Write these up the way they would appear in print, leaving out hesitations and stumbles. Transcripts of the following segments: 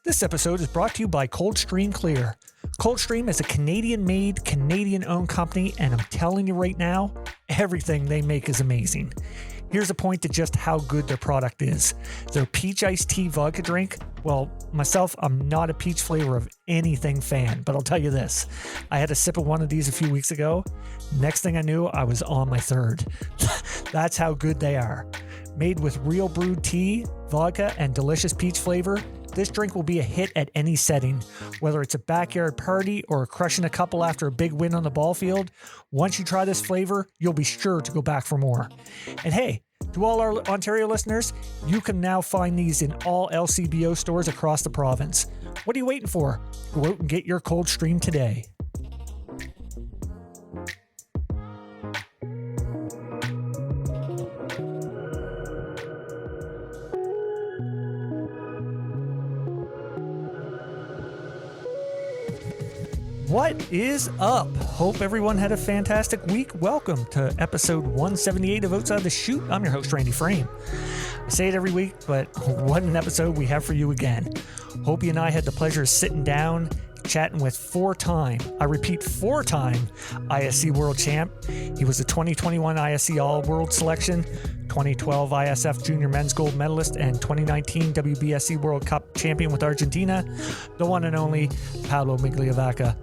This episode is brought to you by Coldstream Clear. Coldstream is a Canadian-made, Canadian-owned company, and I'm telling you right now, everything they make is amazing. Here's a point to just how good their product is. Their peach iced tea vodka drink, well, myself, I'm not a peach flavor of anything fan, but I'll tell you this. I had a sip of one of these a few weeks ago. Next thing I knew, I was on my third. That's how good they are. Made with real brewed tea, vodka, and delicious peach flavor, this drink will be a hit at any setting, whether it's a backyard party or crushing a couple after a big win on the ball field. Once you try this flavor, you'll be sure to go back for more. And hey, to all our Ontario listeners, you can now find these in all LCBO stores across the province. What are you waiting for? Go out and get your Coldstream today. What is up? Hope everyone had a fantastic week. Welcome to episode 178 of Outside the Chute. I'm your host, Randy Frame. I say it every week, but what an episode we have for you again. Hopey and I had the pleasure of sitting down, chatting with four-time ISC World Champ. He was the 2021 ISC All World selection, 2012 ISF Junior Men's Gold Medalist, and 2019 WBSC World Cup Champion with Argentina, the one and only Pablo Migliavacca.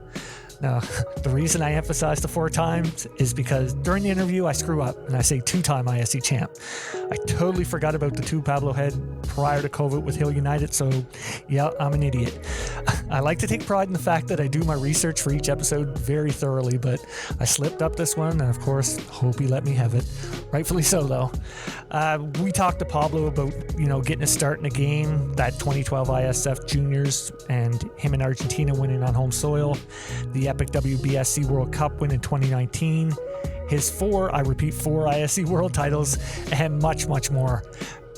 Now, the reason I emphasize the 4 times is because during the interview, I screw up and I say 2-time ISC champ. I totally forgot about the 2 Pablo had prior to COVID with Hill United, so yeah, I'm an idiot. I like to take pride in the fact that I do my research for each episode very thoroughly, but I slipped up this one, and of course, hope he let me have it. Rightfully so, though. We talked to Pablo about, getting a start in the game, that 2012 ISF Juniors, and him in Argentina winning on home soil, the epic WBSC World Cup win in 2019, his 4 ISC World titles, and much, much more.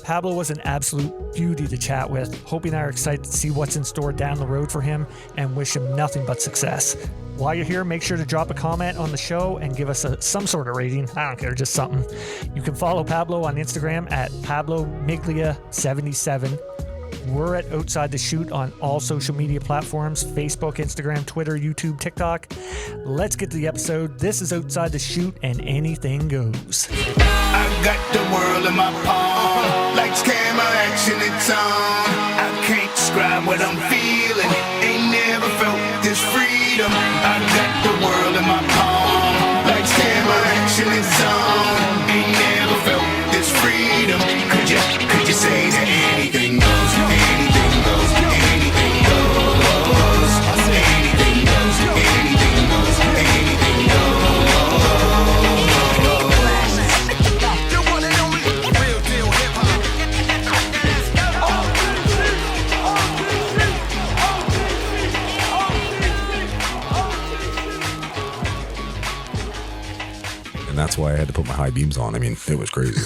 Pablo was an absolute beauty to chat with. Hoping and I are excited to see what's in store down the road for him and wish him nothing but success. While you're here, make sure to drop a comment on the show and give us some sort of rating. I don't care, just something. You can follow Pablo on Instagram at PabloMiglia77. We're at Outside the Chute on all social media platforms, Facebook, Instagram, Twitter, YouTube, TikTok. Let's get to the episode. This is Outside the Chute, and anything goes. I got the world in my palm, lights, camera, action, it's on. I can't describe what I'm feeling, ain't never felt this freedom. I got the world in my palm, lights, camera, action, it's on. Ain't never felt this freedom. Could you say that anything goes, anything goes, anything goes, anything goes, anything goes, anything goes. You want it only real deal hip hop. And that's why I had to put my high beams on. I mean, it was crazy.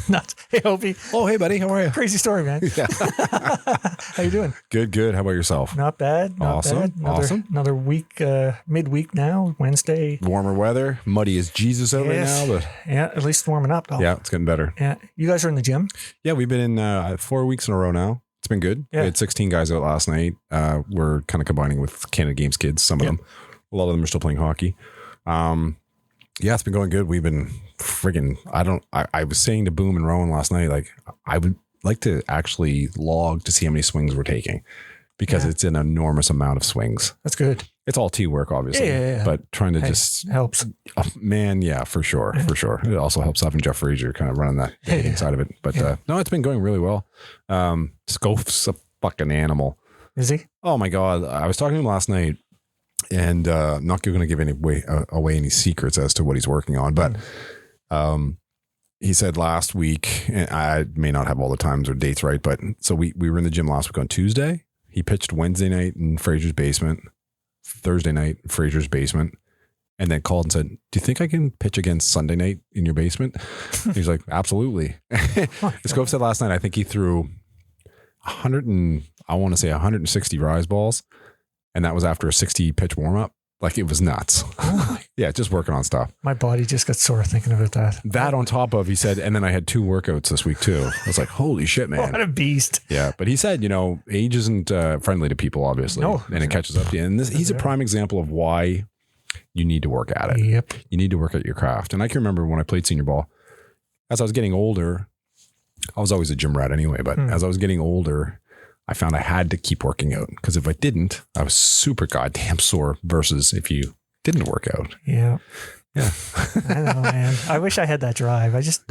Nuts. Hey, Hopey. Oh, hey, buddy. How are you? Crazy story, man. Yeah. How you doing? Good. How about yourself? Not bad. Awesome. Another week, midweek now, Wednesday. Warmer weather. Muddy as Jesus out right now. But yeah, at least warming up, though. yeah, it's getting better. Yeah. You guys are in the gym? Yeah, we've been in 4 weeks in a row now. It's been good. Yeah. We had 16 guys out last night. We're kind of combining with Canada Games kids. Some of them. A lot of them are still playing hockey. Yeah, it's been going good. We've been friggin' I was saying to Boom and Rowan last night, like, I would like to actually log to see how many swings we're taking, because it's an enormous amount of swings. That's good. It's all teamwork, obviously. Yeah. But trying to just helps. Man, yeah, for sure. It also helps having Jeff Frazier kind of running that hitting side of it. But no, it's been going really well. Scoff's a fucking animal. Is he? Oh my God. I was talking to him last night, and not going to give away any secrets as to what he's working on, but he said last week, and I may not have all the times or dates right, but so we were in the gym last week on Tuesday. He pitched Wednesday night in Frazier's basement, Thursday night in Frazier's basement, and then called and said, "Do you think I can pitch again Sunday night in your basement?" He was like, "Absolutely." Scope said last night, I think he threw 160 rise balls. And that was after a 60 pitch warm up. Like it was nuts. Yeah, just working on stuff. My body just got sore thinking about that. That on top of, he said, and then I had 2 workouts this week too. I was like, holy shit, man. What a beast. Yeah, but he said, age isn't friendly to people, obviously. No. And it catches up to you. And he's a prime example of why you need to work at it. Yep. You need to work at your craft. And I can remember when I played senior ball, as I was getting older, I was always a gym rat anyway, but as I was getting older, I found I had to keep working out, because if I didn't, I was super goddamn sore versus if you didn't work out. Yeah. Yeah. I know, man. I wish I had that drive. I just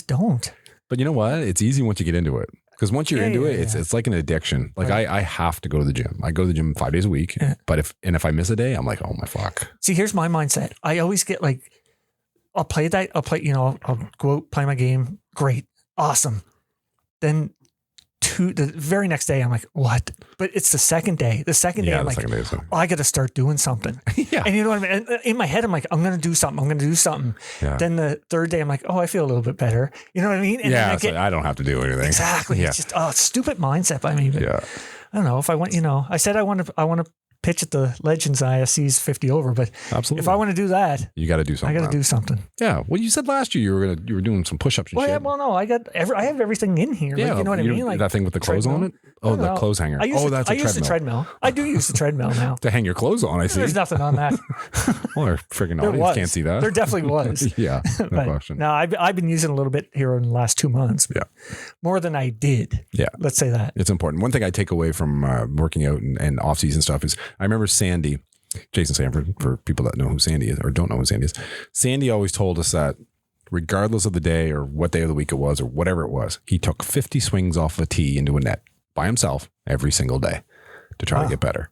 don't. But you know what? It's easy once you get into it. Because once you're into it, it's like an addiction. Like I have to go to the gym. I go to the gym 5 days a week. Yeah. But if I miss a day, I'm like, oh my fuck. See, here's my mindset. I always get like, I'll play, I'll go out, play my game. Great. Awesome. Then the very next day, I'm like, what? But it's the second day. The second day, I'm like, I got to start doing something. Yeah. And you know what I mean? And in my head, I'm like, I'm going to do something. Yeah. Then the third day, I'm like, oh, I feel a little bit better. You know what I mean? And yeah. I don't have to do anything. Exactly. Yeah. It's just, stupid mindset by me. But yeah. I don't know if I want, I said I want to pitch at the Legends ISC's 50 over, but absolutely, if I want to do that, you got to do something. I got to do something. Yeah. Well, you said last year you were doing some push-ups and shit. Yeah, well, no, I have everything in here. Yeah, like, you know what I mean? Like that thing with the clothes on it? Oh, the clothes hanger. I use the treadmill. I do use the treadmill now. To hang your clothes on, I see. There's nothing on that. Well, our freaking audience can't see that. There definitely was. Yeah, no question. No, I've been using a little bit here in the last 2 months. Yeah. More than I did. Yeah. Let's say that. It's important. One thing I take away from working out and off-season stuff is I remember Jason Sanford, for people that know who Sandy is or don't know who Sandy is. Sandy always told us that regardless of the day or what day of the week it was or whatever it was, he took 50 swings off a tee into a net by himself every single day to try to get better.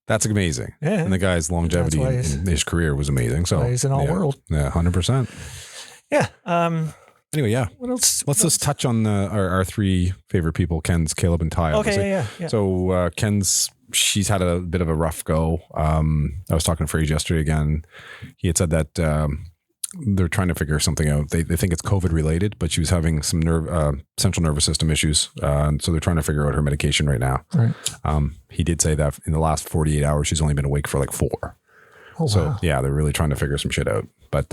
That's amazing. Yeah. And the guy's longevity in his career was amazing. So he's an all world. Yeah, 100%. Yeah. Anyway, yeah. What else? Let's just touch on our 3 favorite people, Ken's, Caleb, and Ty. Okay, yeah. So Ken's, she's had a bit of a rough go. I was talking to Fraser yesterday again. He had said that they're trying to figure something out. They think it's COVID related, but she was having some central nervous system issues. So they're trying to figure out her medication right now. Right. He did say that in the last 48 hours, she's only been awake for like 4. Oh, so wow. Yeah, they're really trying to figure some shit out. But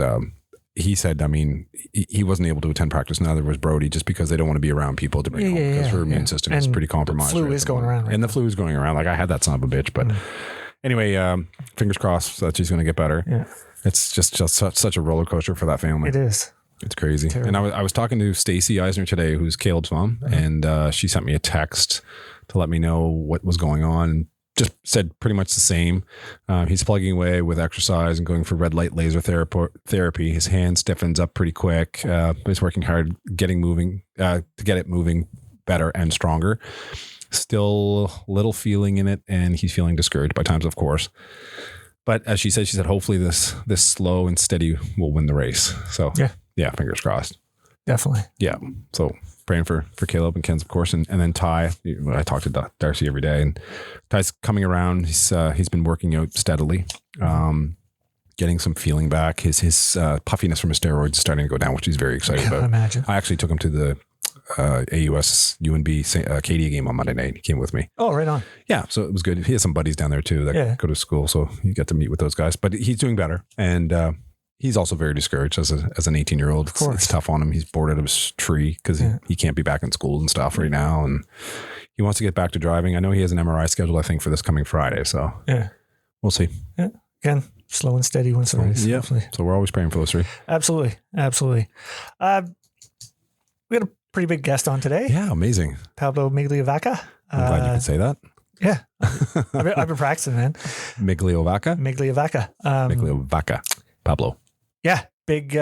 he said, I mean, he wasn't able to attend practice. Neither was Brody, just because they don't want to be around people to bring home, because her immune system is pretty compromised. The flu is going around. And the flu is going around. Like I had that son of a bitch. But anyway, fingers crossed that she's going to get better. Yeah. It's just such a roller coaster for that family. It is. It's crazy. Terrible. And I was talking to Stacy Eisner today, who's Caleb's mom, and she sent me a text to let me know what was going on. Just said pretty much the same. He's plugging away with exercise and going for red light laser therapy. His hand stiffens up pretty quick. He's working hard to get it moving better and stronger. Still little feeling in it, and he's feeling discouraged by times, of course. But as she said, hopefully this slow and steady will win the race. So yeah, fingers crossed. Definitely. Yeah. So praying for Caleb and Ken's, of course, and then Ty. I talk to Darcy every day, and Ty's coming around. He's been working out steadily, getting some feeling back. His puffiness from his steroids is starting to go down, which he's very excited about. Imagine. I actually took him to the AUS UNB Katie game on Monday night. He came with me. Oh, right on. Yeah, so it was good. He has some buddies down there too that go to school, so you get to meet with those guys. But he's doing better, and he's also very discouraged as an 18-year-old. It's tough on him. He's bored out of his tree because he can't be back in school and stuff right now, and he wants to get back to driving. I know he has an MRI scheduled, I think, for this coming Friday. So we'll see. Yeah, again, slow and steady wins the race. Yeah, so we're always praying for those 3. Absolutely. We got a pretty big guest on today. Yeah, amazing. Pablo Migliavacca. I'm glad you could say that. Yeah. I've been practicing, man. Migliavacca? Migliavacca. Pablo. Yeah. Big,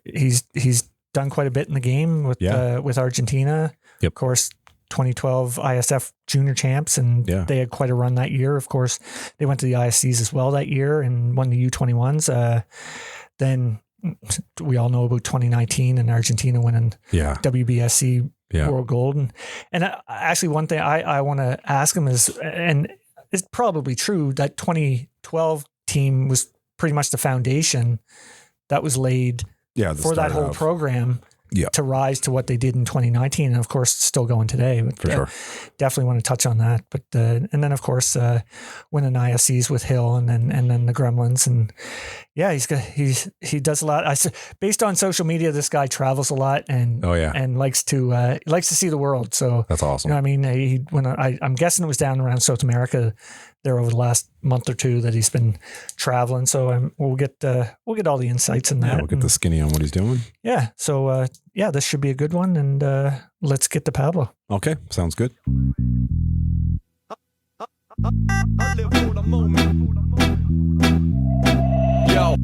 he's done quite a bit in the game with Argentina. Yep. Of course, 2012 ISF Junior Champs, and they had quite a run that year. Of course, they went to the ISCs as well that year and won the U21s. Then we all know about 2019 and Argentina winning WBSC World Gold. And actually, one thing I want to ask him is, and it's probably true, that 2012 team was pretty much the foundation that was laid for that whole program to rise to what they did in 2019, and of course still going today. But, For sure. Definitely want to touch on that. But and then of course winning ISCs with Hill, and then the Gremlins, and yeah, he does a lot. Based on social media, this guy travels a lot and and likes to see the world. So that's awesome. You know, I mean, I'm guessing it was down around South America there over the last month or two that he's been traveling. So we'll get all the insights in that. Yeah, we'll get the skinny on what he's doing. Yeah. So this should be a good one, and let's get to Pablo. Okay, sounds good. Yo.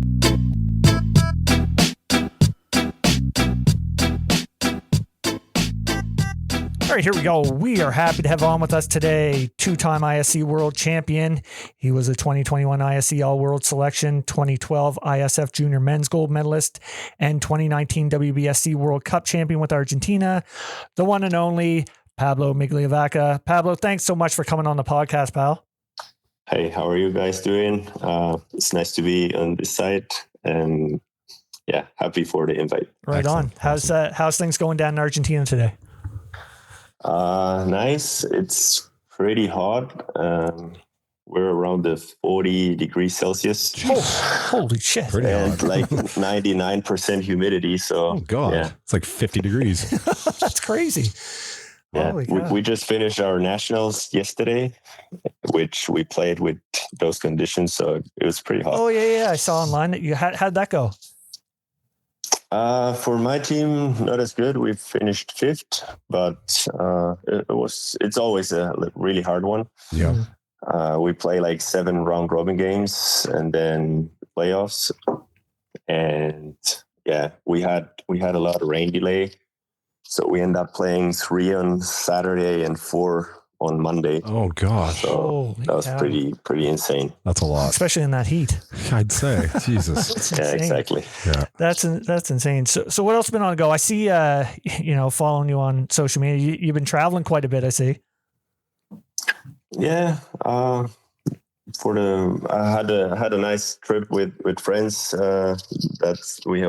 All right, here we go. We are happy to have on with us today two-time ISC World Champion. He was a 2021 ISC All World Selection, 2012 ISF Junior Men's Gold Medalist, and 2019 WBSC World Cup Champion with Argentina. The one and only Pablo Migliavacca. Pablo, thanks so much for coming on the podcast, pal. Hey, how are you guys doing? It's nice to be on this site, and yeah, happy for the invite. Right on. How's things going down in Argentina today? Nice. It's pretty hot. We're around the 40 degrees Celsius. Holy shit. Pretty and hot. like 99% humidity. So, oh God, yeah. It's like 50 degrees. That's crazy. Yeah, we just finished our nationals yesterday, which we played with those conditions. So it was pretty hot. Oh, yeah. I saw online that you how'd that go? For my team, not as good. We finished 5th, but it's always a really hard one. Yeah. We play like 7 round robin games and then playoffs. And yeah, we had a lot of rain delay. So we end up playing 3 on Saturday and 4 on Monday. Oh gosh. So that was pretty insane. That's a lot. Especially in that heat. I'd say. Jesus. Yeah, exactly. Yeah. That's insane. So what else has been on the go? I see following you on social media. You've been traveling quite a bit, I see. Yeah. I had a nice trip with friends. That's we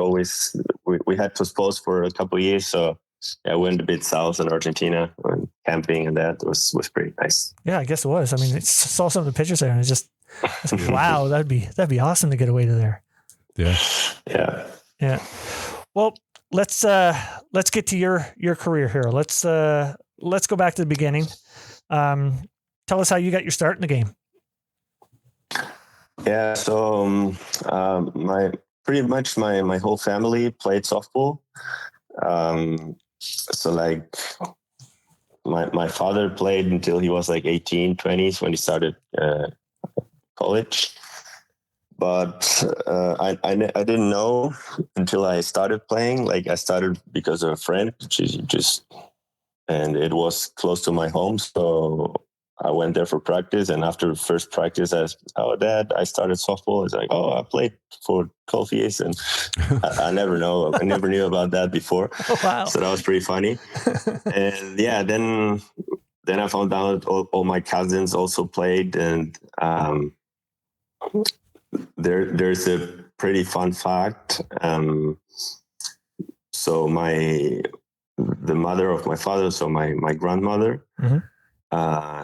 had to pause for a couple of years, so yeah, I went a bit south in Argentina and camping, and that was pretty nice. Yeah, I guess it was. I mean, I saw some of the pictures there, and it's like, wow, that'd be awesome to get away to there. Yeah. Yeah. Well, let's get to your career here. Let's go back to the beginning. Tell us how you got your start in the game. Yeah. So my whole family played softball. So like my father played until he was like 18, 20s when he started college. But I didn't know until I started playing. Like I started because of a friend, and it was close to my home. So I went there for practice, and after the first practice, I said, "Oh, Dad, I started softball." It's like, "Oh, I played for 12 years," and I never knew about that before. Oh, wow! So that was pretty funny. And yeah, then I found out all my cousins also played, and there's a pretty fun fact. So the mother of my father, so my grandmother. Mm-hmm.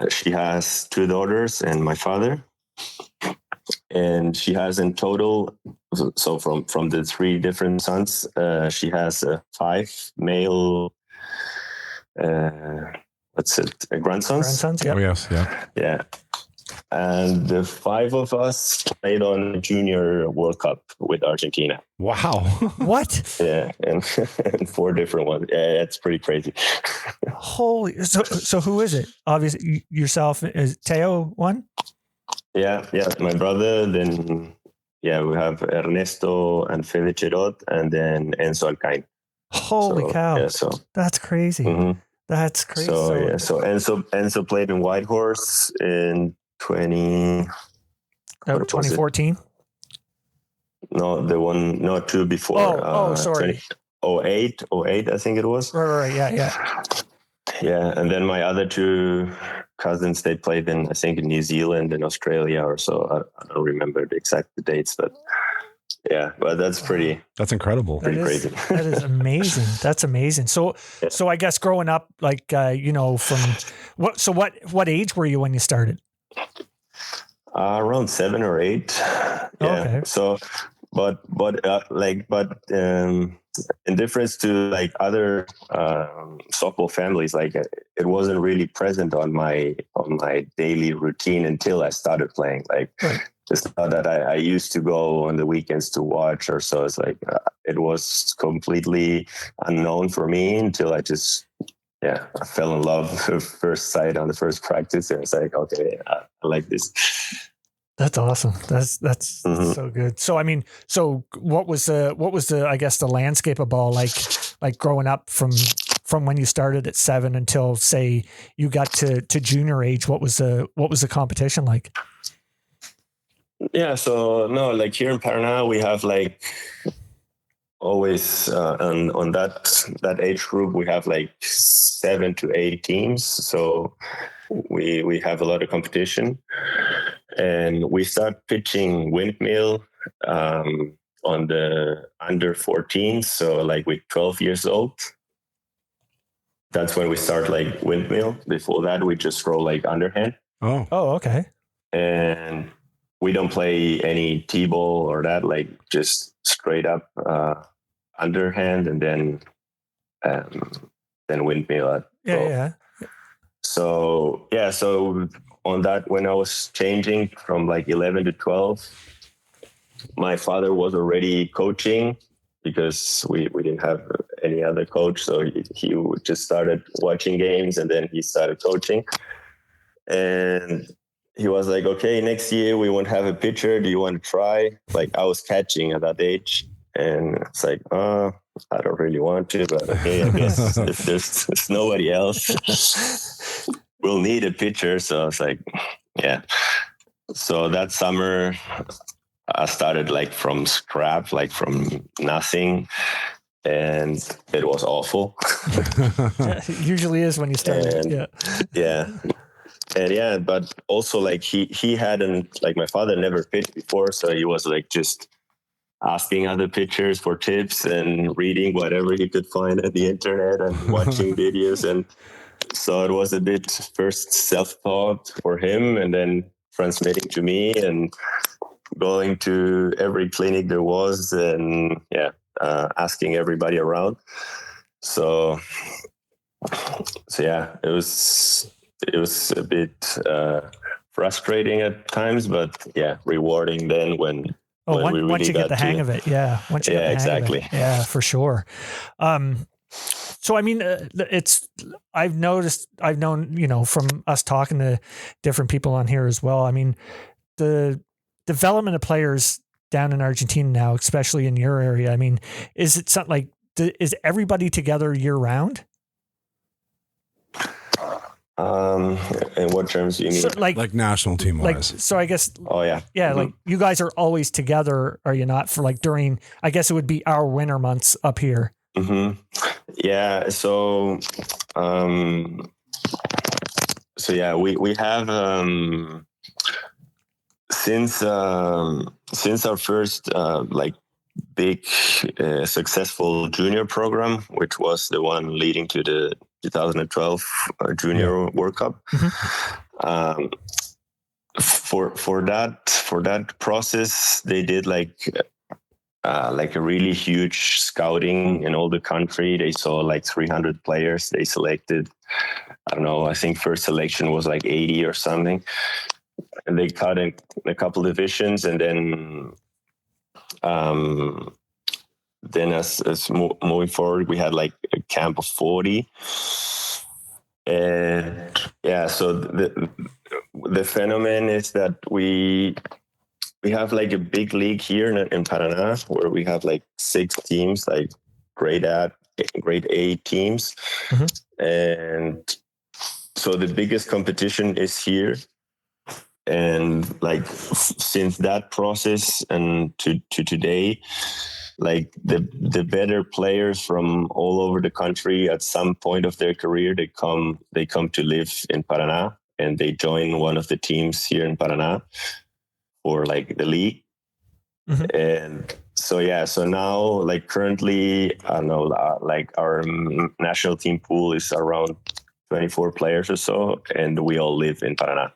She has 2 daughters and my father, and she has in total, so from the 3 different sons, she has 5 male grandsons. Yeah. Oh, yes. Yeah. Yeah. And the 5 of us played on Junior World Cup with Argentina. Wow. What? Yeah, and 4 different ones. Yeah, it's pretty crazy. Holy! So who is it? Obviously, yourself. Is Teo one? Yeah, my brother. Then we have Ernesto and Fede Cherot, and then Enzo Alcain. Holy cow! Yeah, so that's crazy. Mm-hmm. That's crazy. So Enzo played in Whitehorse in 2014. No, the one, no, 2 before. Sorry. 08, I think it was. Right. Yeah. Yeah, and then my other 2 cousins, they played in, I think, in New Zealand and Australia or so. I don't remember the exact dates, but Yeah, but that's That's incredible. pretty crazy. That is amazing. That's amazing. So I guess growing up, like, from what age were you when you started? Around 7 or 8. Yeah. Okay. So, but in difference to like other softball families, like it wasn't really present on my daily routine until I started playing. Like, Right. it's not that I used to go on the weekends to watch or so. It's like it was completely unknown for me until I just. Yeah, I fell in love at first sight on the first practice. And it's like, okay, I like this. That's awesome. That's so good. So, I mean, what was the, I guess, the landscape of ball like growing up from when you started at 7 until, say, you got to junior age? What was the competition like? Yeah. So no, like here in Paraná, we have like always on that age group, we have like 7 to 8 teams. So we have a lot of competition, and we start pitching windmill on the under 14s. So like with 12 years old, that's when we start like windmill. Before that, we just throw like underhand. Oh, Okay. And we don't play any T-ball or that, like just straight up underhand and then windmill. Yeah. So on that, when I was changing from like 11 to 12, my father was already coaching because we didn't have any other coach. So he just started watching games and then he started coaching. And he was like, okay, next year we won't have a pitcher. Do you want to try? Like, I was catching at that age. And it's like, I don't really want to, but okay, I guess if there's nobody else, we'll need a pitcher. So I was like, yeah. So that summer, I started like from scrap, like from nothing. And it was awful. It usually is when you start. But also like he hadn't, like my father never pitched before. So he was like just asking other pitchers for tips and reading whatever he could find at the internet and watching videos. And so it was a bit first self-taught for him and then transmitting to me and going to every clinic there was and asking everybody around. So yeah, it was a bit frustrating at times, but yeah, rewarding then when once you get the hang of it. Yeah. Once you get the hang exactly. of it. Yeah, for sure. So, I mean, I've known, from us talking to different people on here as well. I mean, the development of players down in Argentina now, especially in your area, I mean, is it something like, is everybody together year round? In what terms do you mean? So, like national team wise. So I guess. Oh yeah. Yeah. Mm-hmm. Like you guys are always together, are you not? For like during, I guess it would be our winter months up here. Mm-hmm. Yeah. So yeah, we have since our first like big successful junior program, which was the one leading to the 2012 Junior World Cup. Mm-hmm. For that process, they did like a really huge scouting in all the country. They saw like 300 players. They selected, I don't know, I think first selection was like 80 or something. And they cut in a couple divisions, and then as moving forward, we had like a camp of 40. And yeah, so the phenomenon is that we have like a big league here in Paraná where we have like 6 teams, like grade A teams. Mm-hmm. And so the biggest competition is here. And like since that process and to today, like the better players from all over the country at some point of their career, they come to live in Paraná and they join one of the teams here in Paraná for like the league. Mm-hmm. And So now, like currently, I don't know, like our national team pool is around 24 players or so, and we all live in Paraná.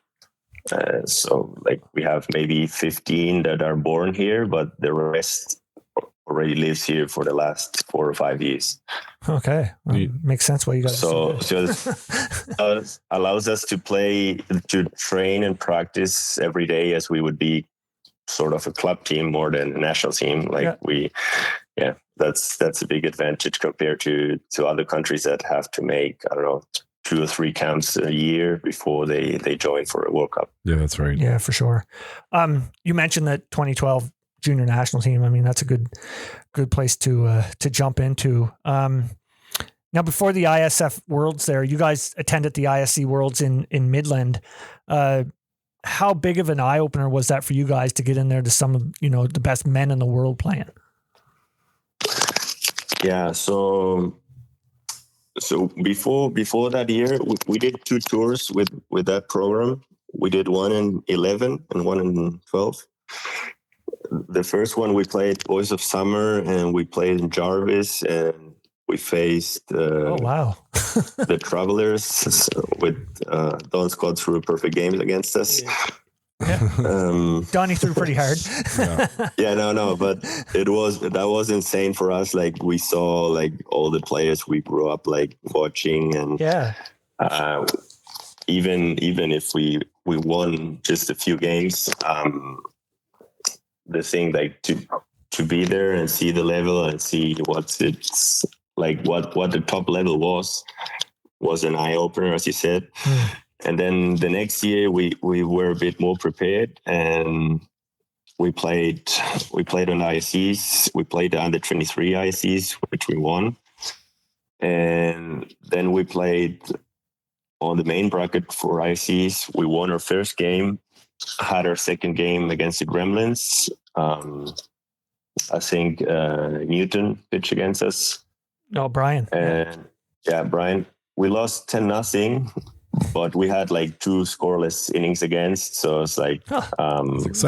So like we have maybe 15 that are born here, but the rest already lives here for the last 4 or 5 years. Okay. Makes sense why you guys so this allows us to train and practice every day as we would be sort of a club team more than a national team. Like that's a big advantage compared to other countries that have to make, I don't know, 2 or 3 camps a year before they join for a World Cup. Yeah, that's right. Yeah, for sure. You mentioned that 2012 junior national team. I mean, that's a good place to jump into. Now, before the ISF Worlds there, you guys attended the ISC Worlds in Midland. How big of an eye-opener was that for you guys to get in there to some of, the best men in the world playing? Yeah, so before that year, we did 2 tours with that program. We did one in 11 and one in 12. The first one we played Boys of Summer, and we played in Jarvis, and we faced the Travelers with Don Scott threw perfect games against us. Yeah. Donnie threw pretty hard. But that was insane for us. Like we saw like all the players we grew up like watching, and even if we won just a few games, the thing like to be there and see the level and see what the top level was an eye opener, as you said. And then the next year we were a bit more prepared, and we played on ISCs. We played the under 23 ISCs, which we won. And then we played on the main bracket for ISCs. We won our first game, had our second game against the Gremlins. I think Newton pitched against us. Oh, Brian. And Brian. We lost 10-0. But we had like 2 scoreless innings against, so it's like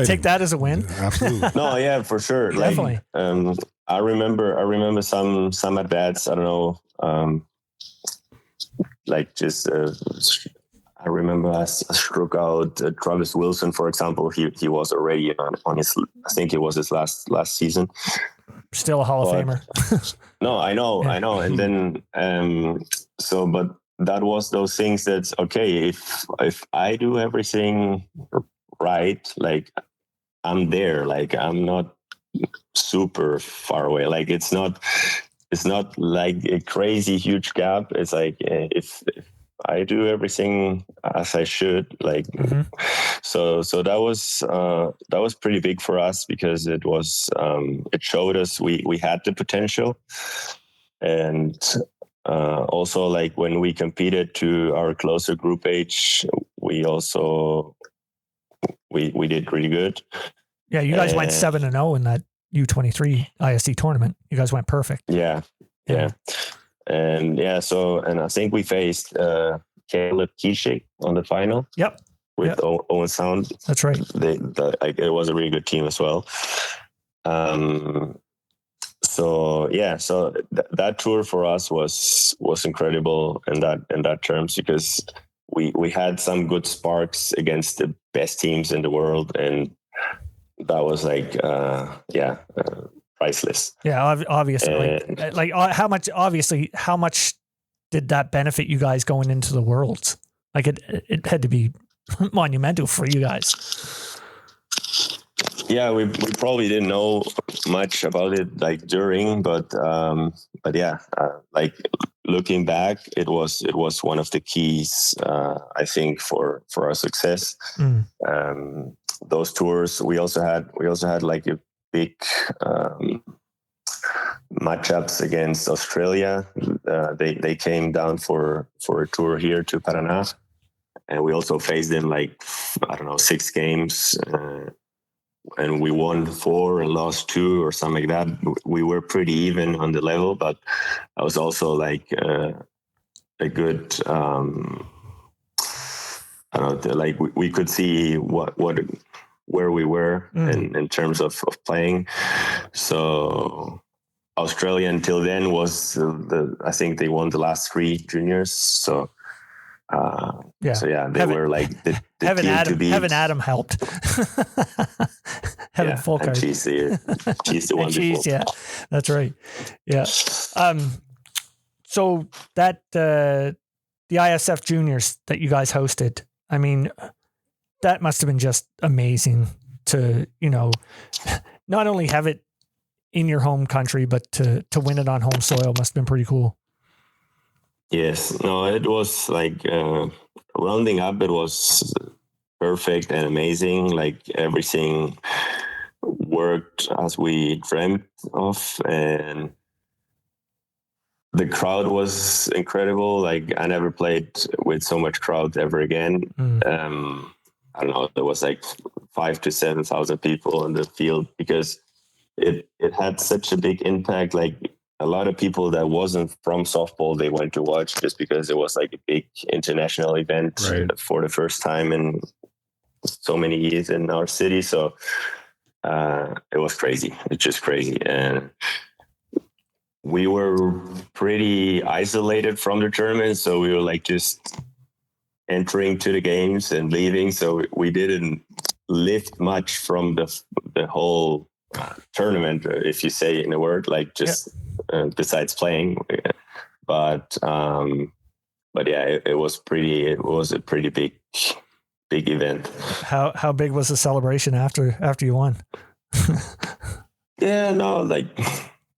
take that as a win. Absolutely. No, yeah, for sure. Definitely. Like, I remember some at bats. I don't know, I remember I struck out Travis Wilson, for example. He was already on his. I think it was his last season. Still a Hall of Famer. No, I know, and then but. That was those things that's okay. If I do everything right, like I'm there, like I'm not super far away. Like it's not like a crazy huge gap. It's like if I do everything as I should, like so that was pretty big for us, because it was it showed us we had the potential. And also, like when we competed to our closer group age, we did really good. Yeah, you guys went 7-0 in that U23 ISC tournament. You guys went perfect. Yeah. And I think we faced Caleb Kishik on the final. Yep. With Owen Sound. That's right. It was a really good team as well. So that tour for us was incredible in that terms, because we had some good sparks against the best teams in the world, and that was like priceless. Yeah, obviously. How much did that benefit you guys going into the Worlds? Like it had to be monumental for you guys. Yeah, we probably didn't know much about it like during, but like looking back, it was one of the keys, I think, for our success. Those tours, we also had like a big matchups against Australia. They came down for a tour here to Paraná, and we also faced them like 6 games. And we won 4 and lost 2 or something like that. We were pretty even on the level, but I was also like a good. I don't know, like we could see what where we were in terms of playing. So Australia until then was I think they won the last 3 juniors. So they were like the team to beat. Having Adam helped. Having full card. She's the one. Cheese, yeah, that's right. Yeah. So that the ISF Juniors that you guys hosted, I mean, that must have been just amazing to, you know, not only have it in your home country, but to win it on home soil must have been pretty cool. Yes, no, it was like rounding up. It was perfect and amazing. Like everything worked as we dreamt of, and the crowd was incredible. Like I never played with so much crowd ever again. I don't know. There was like 5,000 to 7,000 people in the field because it had such a big impact. Like a lot of people that wasn't from softball, they went to watch just because it was like a big international event for the first time in so many years in our city. So it was crazy. It's just crazy. And we were pretty isolated from the tournament. So we were like just entering to the games and leaving. So we didn't lift much from the whole tournament, if you say in a word, like just besides playing. But yeah, it was a pretty big event. How big was the celebration after you won? Yeah, no, like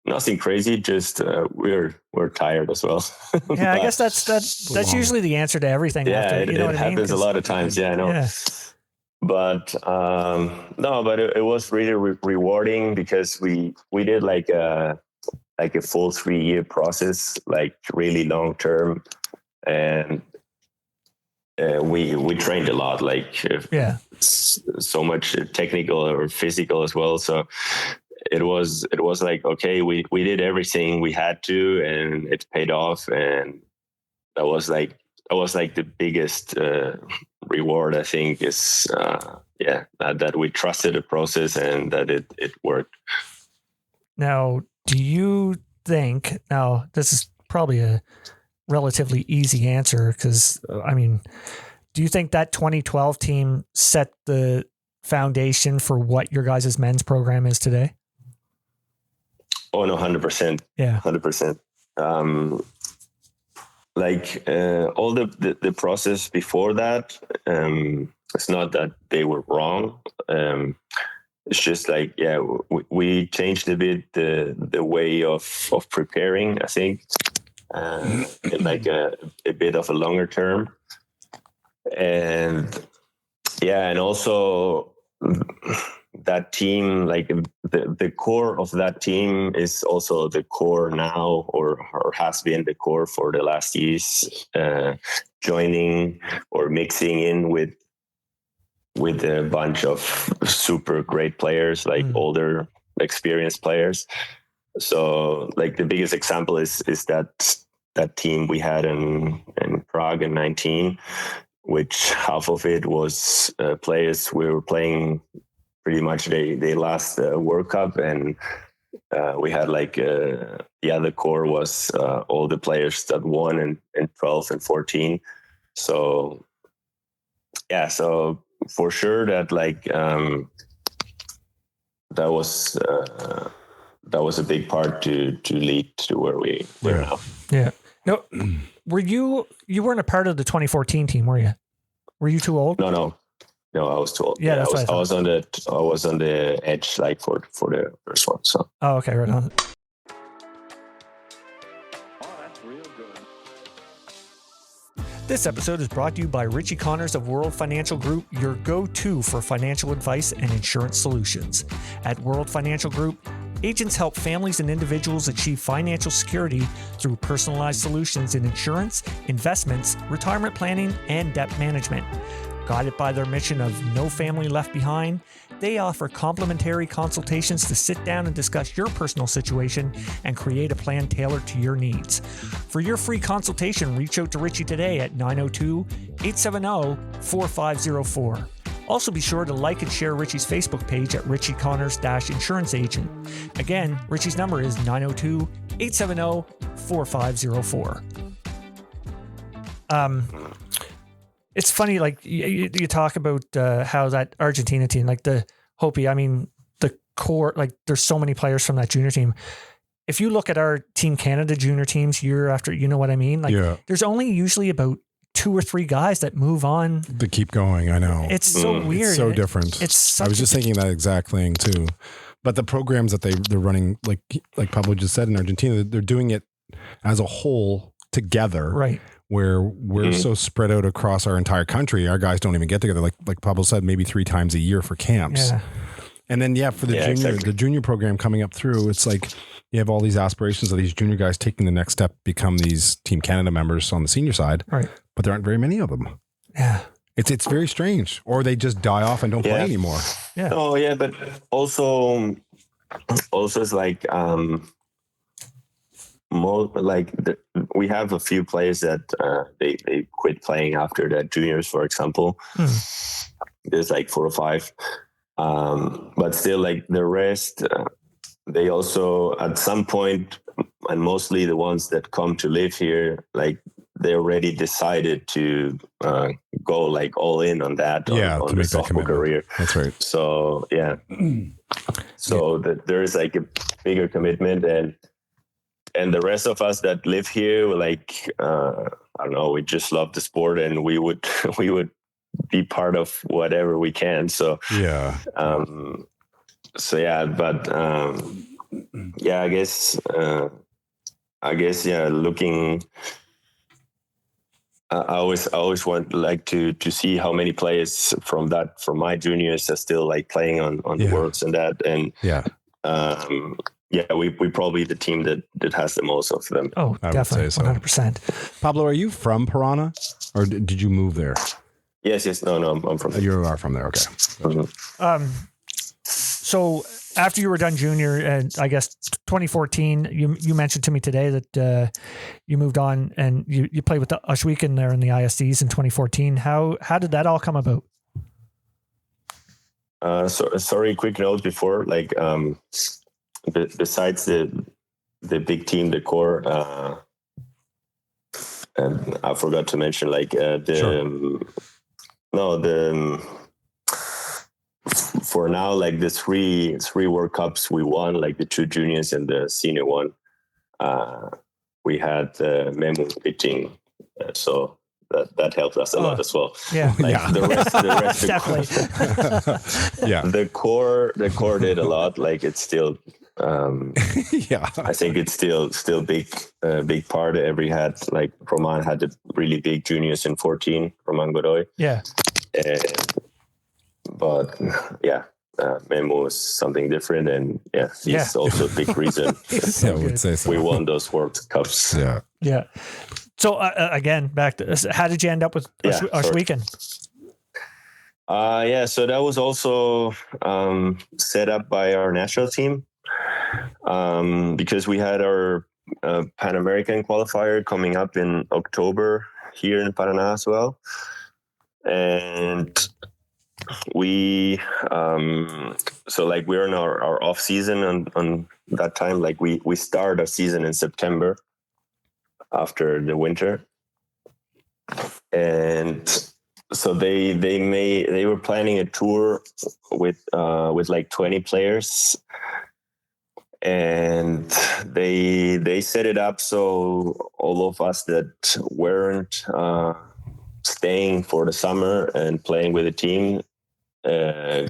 nothing crazy. Just we're tired as well. Yeah, I guess that's usually the answer to everything. Yeah, after, it happens a lot of times. Yeah, I know. Yeah. But no, but it was really rewarding because we did like a full 3-year process, like really long term, and we trained a lot, like so much technical or physical as well. So it was like, okay, we did everything we had to, and it paid off, and that was like the biggest reward, I think, is that we trusted the process and that it worked. Now, do you think, now this is probably a relatively easy answer, because I mean, do you think that 2012 team set the foundation for what your guys' men's program is today? Oh no, 100%. Yeah, 100%. Like all the process before that, it's not that they were wrong. It's just like, we changed a bit the way of preparing, I think, in like a bit of a longer term. And also that team, like the core of that team is also the core now, or has been the core for the last years, joining or mixing in with a bunch of super great players, like older experienced players. So like the biggest example is that team we had in Prague in 19, which half of it was players we were playing pretty much they last World Cup, and we had like the other core was all the players that won in 12 and 14. So so for sure that like that was a big part to lead to where we are now. Yeah. No, you weren't a part of the 2014 team, were you? Were you too old? No, I was too old. Yeah, that's I was on the edge, like for the first one. So. Oh, okay, right on. This episode is brought to you by Richie Connors of World Financial Group, your go-to for financial advice and insurance solutions. At World Financial Group, agents help families and individuals achieve financial security through personalized solutions in insurance, investments, retirement planning, and debt management. Guided by their mission of no family left behind, they offer complimentary consultations to sit down and discuss your personal situation and create a plan tailored to your needs. For your free consultation, reach out to Richie today at 902-870-4504. Also, be sure to like and share Richie's Facebook page at Richie Connors Insurance Agent. Again, Richie's number is 902-870-4504. It's funny, like you talk about how that Argentina team, like the Hopey, I mean, the core, like there's so many players from that junior team. If you look at our Team Canada junior teams year after, you know what I mean? Like there's only usually about 2 or 3 guys that move on. They keep going. I know. It's so weird. It's so different. I was just thinking that exact thing too. But the programs that they're running, like Pablo just said in Argentina, they're doing it as a whole together. Right. Where we're so spread out across our entire country, our guys don't even get together. Like Pablo said, maybe 3 times a year for camps. Yeah. And then for the junior program coming up through, it's like you have all these aspirations of these junior guys taking the next step, become these Team Canada members on the senior side. Right. But there aren't very many of them. Yeah. It's very strange. Or they just die off and don't play anymore. Yeah. Oh yeah, but also it's like we have a few players that they quit playing after that juniors, for example. There's like 4 or 5, but still, like the rest, they also at some point, and mostly the ones that come to live here, like they already decided to go like all in on that on the softball career. That's right. So there is like a bigger commitment, and the rest of us that live here, like, I don't know, we just love the sport, and we would be part of whatever we can. So, I guess, looking, I always want like to see how many players from my juniors are still like playing on the Worlds and that. And, we probably the team that has the most of them. Oh, definitely, 100%. Pablo, are you from Parana, or did you move there? Yes. No, I'm from there. You are from there, okay. Mm-hmm. So after you were done junior, and I guess 2014, you mentioned to me today that you moved on and you played with the Ashwekan there in the ISCs in 2014. How did that all come about? Sorry, quick note before, like, besides the big team, the core, and I forgot to mention, like, for now, like the three World Cups we won, like the 2 juniors and the senior one, we had Memo pitching, so that helped us a lot as well. Yeah, like the rest definitely. The core did a lot. Like it's still, I think it's still big part. Roman had the really big juniors in 14, Roman Godoy. Yeah. Memo was something different, and he's also a big reason. I would say so. We won those World Cups. Yeah. So again, back to how did you end up with Ashwekan? So that was also set up by our national team, because we had our Pan American qualifier coming up in October here in Paraná as well, and we we're in our off season on that time. Like we start our season in September after the winter, and so they were planning a tour with like 20 players, and they set it up so all of us that weren't staying for the summer and playing with a team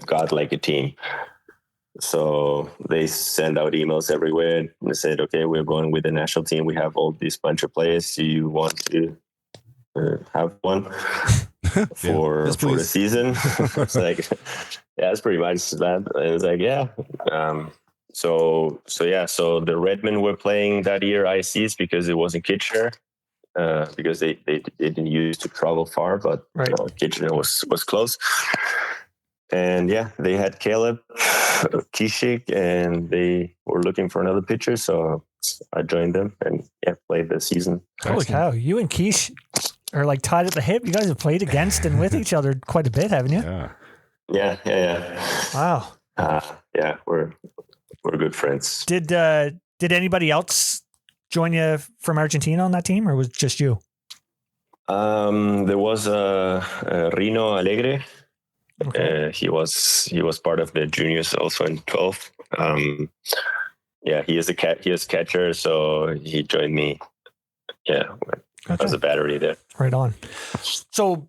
got like a team. So they send out emails everywhere and they said, okay, we're going with the national team. We have all this bunch of players. Do you want to have one for the season? It's like, it's pretty much that. And it's like, So the Redmen were playing that year ICs because it was in Kitchener, because they didn't used to travel far, but Kitchener was close. And they had Caleb Kishik, and they were looking for another pitcher, so I joined them and played the season. Holy cow! You and Kish are like tied at the hip. You guys have played against and with each other quite a bit, haven't you? Yeah. Wow. Yeah, we're good friends. Did anybody else join you from Argentina on that team, or was it just you? There was Rino Alegre. Okay. He was part of the juniors also in 12. He is catcher, so he joined me. Yeah, as a battery there. Right on. So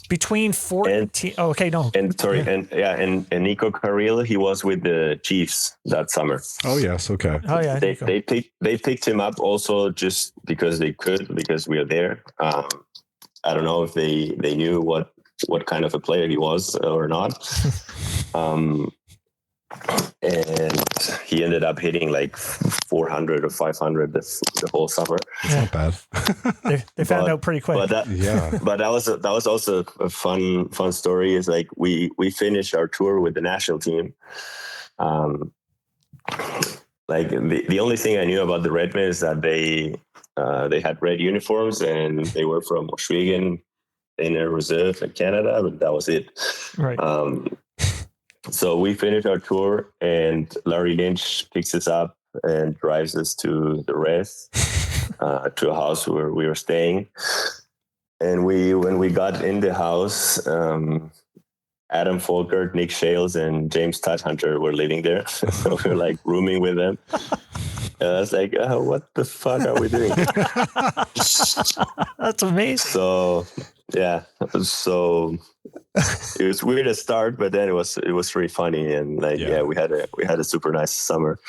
between 14. And Nico Carrillo, he was with the Chiefs that summer. Oh yes, okay. Oh yeah. They picked him up also just because they could, because we are there. I don't know if they knew what kind of a player he was or not. And he ended up hitting like 400 or 500 the whole summer. That's not bad. they found out pretty quick. But that was also a fun story. Is like we finished our tour with the national team. Like the only thing I knew about the Redmen is that they had red uniforms and they were from Oswego in a reserve in Canada, but that was it. Right. So we finished our tour and Larry Lynch picks us up and drives us to the Reds, to a house where we were staying. And when we got in the house, Adam Folkert, Nick Shales, and James Tadhunter were living there. So we were like rooming with them. And I was like, what the fuck are we doing? That's amazing. So it was weird to start, but then it was really funny, and we had a super nice summer.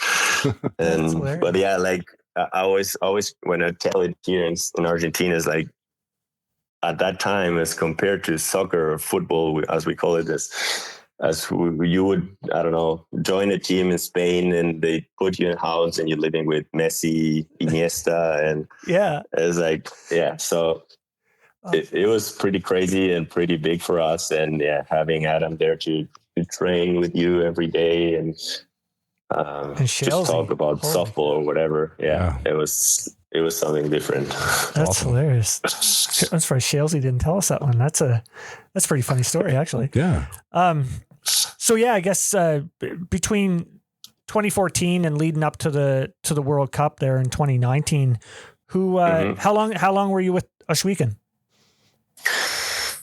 But yeah, like I always when I tell it here in Argentina, is like at that time as compared to soccer or football, as we call it, you would, I don't know, join a team in Spain and they put you in a house and you're living with Messi, Iniesta, and it's like, so it was pretty crazy and pretty big for us. And having Adam there to train with you every day and just talk about softball or whatever. It was something different. That's awesome. Hilarious. I'm surprised Shalesy didn't tell us that one. That's a pretty funny story, actually. Yeah. So yeah, I guess between 2014 and leading up to the World Cup there in 2019, how long were you with Oswego?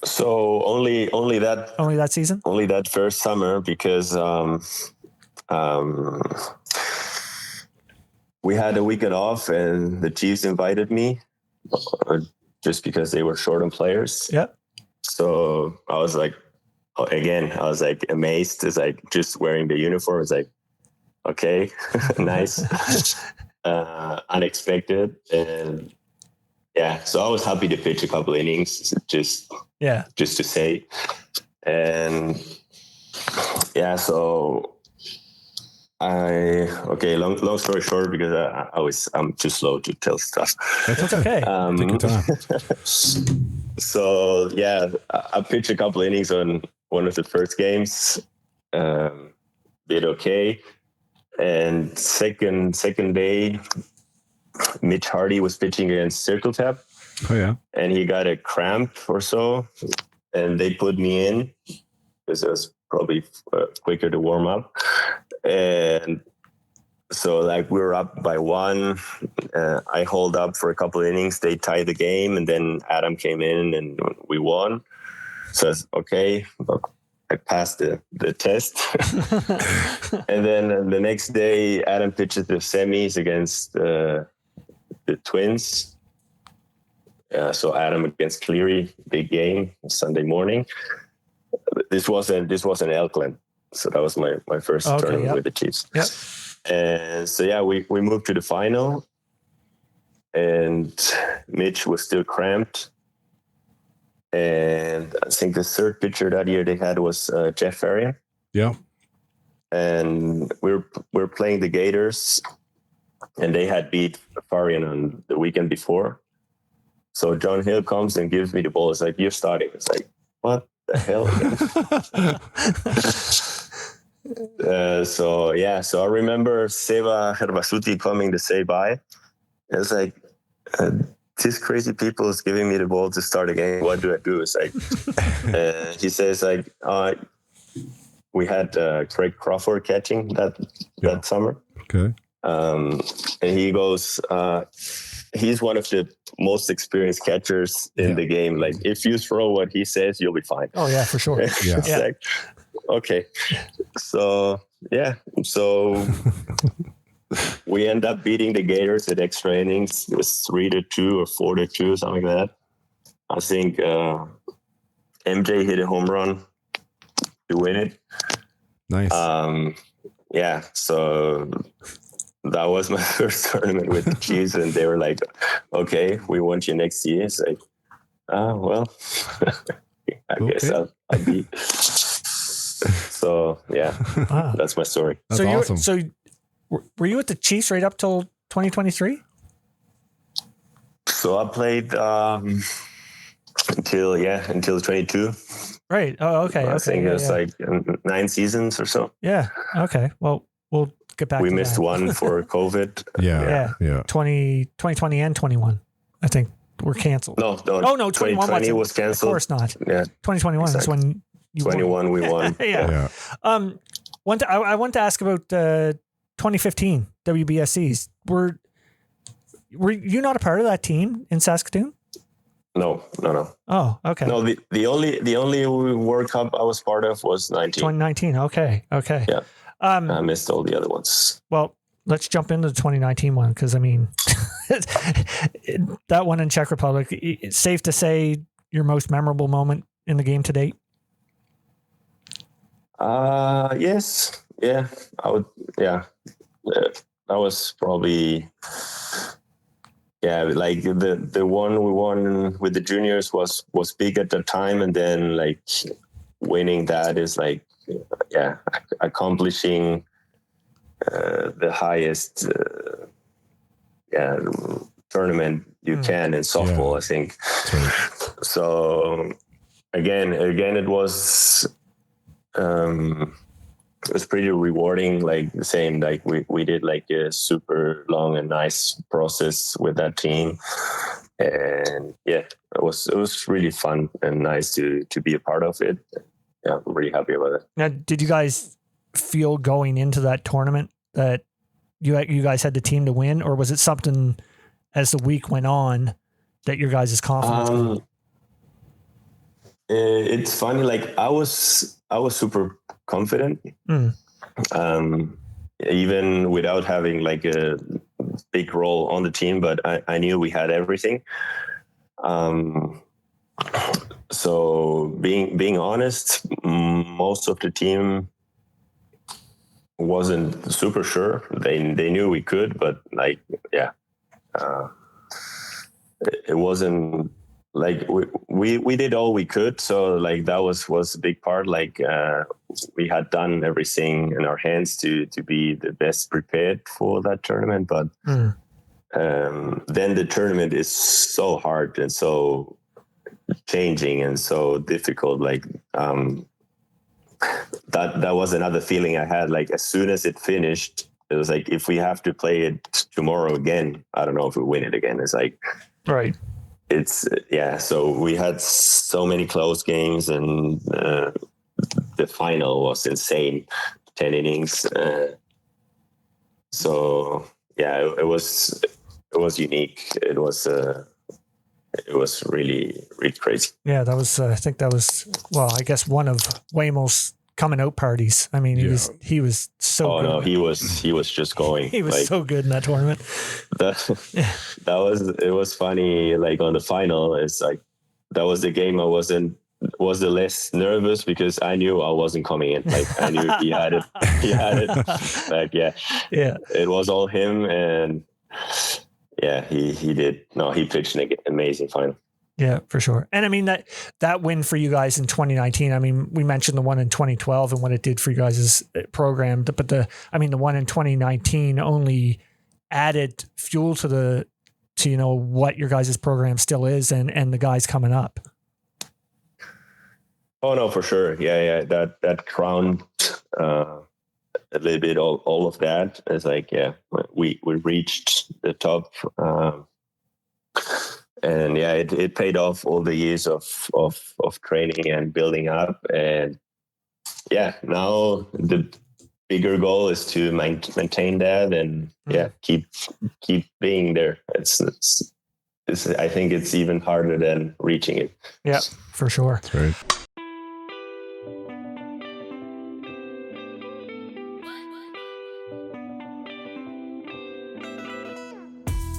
So only that season, only that first summer, because we had a weekend off and the Chiefs invited me just because they were short on players. Yeah. So I was like amazed. It's like just wearing the uniform. It's like, okay, nice, unexpected. And so I was happy to pitch a couple innings just to say. And so long story short, because I'm too slow to tell stuff. That's okay. Take your time. So I pitched a couple innings on one of the first games, did okay. And second day, Mitch Hardy was pitching against Circle Tap. Oh yeah. And he got a cramp or so, and they put me in because it was probably quicker to warm up. And so like we were up by 1. I hold up for a couple of innings. They tied the game, and then Adam came in and we won. So it's okay. I passed the test. And then the next day, Adam pitches the semis against the Twins. So Adam against Cleary, big game, Sunday morning. This was in Elkland. So that was my first tournament with the Chiefs. Yep. And so we moved to the final, and Mitch was still cramped. And I think the third pitcher that year they had was Jeff Farian. Yeah. And we're playing the Gators, and they had beat Farian on the weekend before. So John Hill comes and gives me the ball. It's like, you're starting. It's like, what the hell? So I remember Seva Herbasuti coming to say bye. It's like, these crazy people is giving me the ball to start a game. What do I do? It's like, he says like, we had Craig Crawford catching that summer. Okay. And he goes, he's one of the most experienced catchers in the game. Like, if you throw what he says, you'll be fine. Oh yeah, for sure. It's like, okay. So we end up beating the Gators at extra innings. It was 3-2 or 4-2, something like that. I think MJ hit a home run to win it. Nice. So that was my first tournament with the Chiefs, and they were like, okay, we want you next year. It's like, well, I guess I'll be. So yeah, Wow. That's my story. That's awesome. So were you with the Chiefs right up till 2023? So I played until 22. Right. Oh, okay. I think it was like 9 seasons or so. Yeah. Okay. Well, we'll get back. We to missed that. one for COVID. Yeah. 2020 and 21. I think were canceled. No. Oh no, 21 was canceled. Of course not. Yeah. 2021 is when you 21 we won. Yeah. I want to ask about 2015 WBSCs. Were you not a part of that team in Saskatoon? No. Oh, okay. No, the only World Cup I was part of was 2019. Okay. Yeah. I missed all the other ones. Well, let's jump into the 2019 one, because I mean, that one in Czech Republic. It's safe to say your most memorable moment in the game to date. Yes. Yeah. I would. Yeah. That was probably. Yeah, like the one we won with the juniors was big at the time, and then like winning that is like, accomplishing the highest tournament you can in softball, I think. Right. So again, it was pretty rewarding. Like the same, like we did like a super long and nice process with that team, and it was really fun and nice to be a part of it. Yeah, I'm really happy about it. Now, did you guys feel going into that tournament that you guys had the team to win, or was it something as the week went on that your guys' confidence? It's funny. Like I was super confident, even without having like a big role on the team, but I knew we had everything. So being honest, most of the team wasn't super sure. They knew we could, but like, it wasn't like we did all we could. So like that was a big part. Like we had done everything in our hands to be the best prepared for that tournament. But then the tournament is so hard and so changing and so difficult. Like that was another feeling I had. Like as soon as it finished, it was like, if we have to play it tomorrow again, I don't know if we win it again. It's like, Right. It's so we had so many close games, and the final was insane, 10 innings. So yeah, it was unique. It was really, really crazy. Yeah, that was. I think that was. Well, I guess one of Waymo's coming out parties. I mean, he was so. Oh good. no, he was just going. He was like, so good in that tournament. It was funny. Like on the final, it's like that was the game I was the less nervous because I knew I wasn't coming in. Like I knew he had it. He had it. Like it was all him, and he did. No, he pitched an amazing final. Yeah, for sure. And I mean that win for you guys in 2019. I mean, we mentioned the one in 2012 and what it did for you guys' program, but the one in 2019 only added fuel to what your guys' program still is and the guys coming up. Oh no, for sure. Yeah. That crowned a little bit all of that. It's like, we reached the top. And it paid off all the years of training and building up. And yeah, now the bigger goal is to maintain that and keep being there. It's I think it's even harder than reaching it. Yeah, for sure. That's right.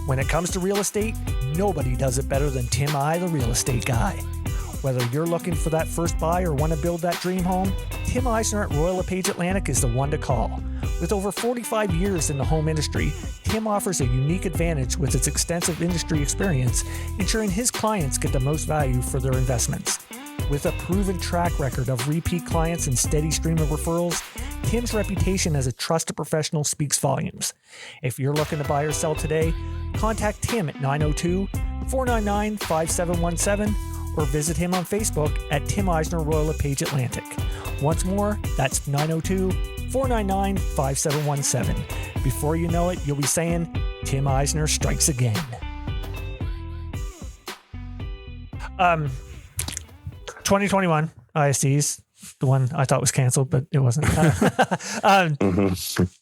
When it comes to real estate, nobody does it better than Tim I, the real estate guy. Whether you're looking for that first buy or want to build that dream home, Tim Eisner at Royal LePage Atlantic is the one to call. With over 45 years in the home industry, Tim offers a unique advantage with its extensive industry experience, ensuring his clients get the most value for their investments. With a proven track record of repeat clients and steady stream of referrals, Tim's reputation as a trusted professional speaks volumes. If you're looking to buy or sell today, contact Tim at 902-499-5717 or visit him on Facebook at Tim Eisner Royal LePage Atlantic. Once more, that's 902-499-5717. Before you know it, you'll be saying, Tim Eisner strikes again. 2021 ISCs, the one I thought was canceled, but it wasn't.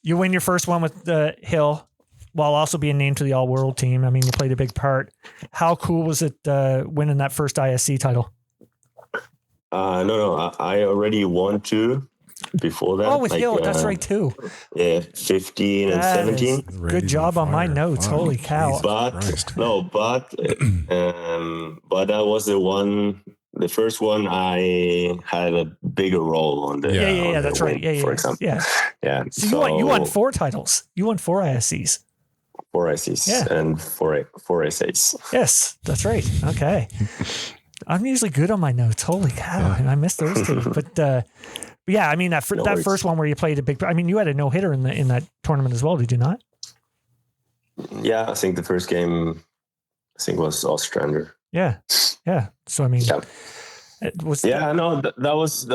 You win your first one with the Hill while also being named to the All World team. I mean, you played a big part. How cool was it winning that first ISC title? No, I already won 2 before that. Oh, with Hill, that's right too. Yeah, 15 and 17. Good job on my notes. Wow. Holy cow! But that was the first one I had a bigger role on the Yeah, on that's the right. win, Yeah, for example. Yeah. So you won 4 titles. You won 4 ISCs. 4 ISCs and 4 SAs. Yes, that's right. Okay. I'm usually good on my notes. Holy cow. And I missed those 2. But yeah, I mean, that first one where you played a big, I mean, you had a no-hitter in that tournament as well, did you not? Yeah, I think the first game, was Ostrander. Yeah. So, I mean, it was. Yeah, no, that was it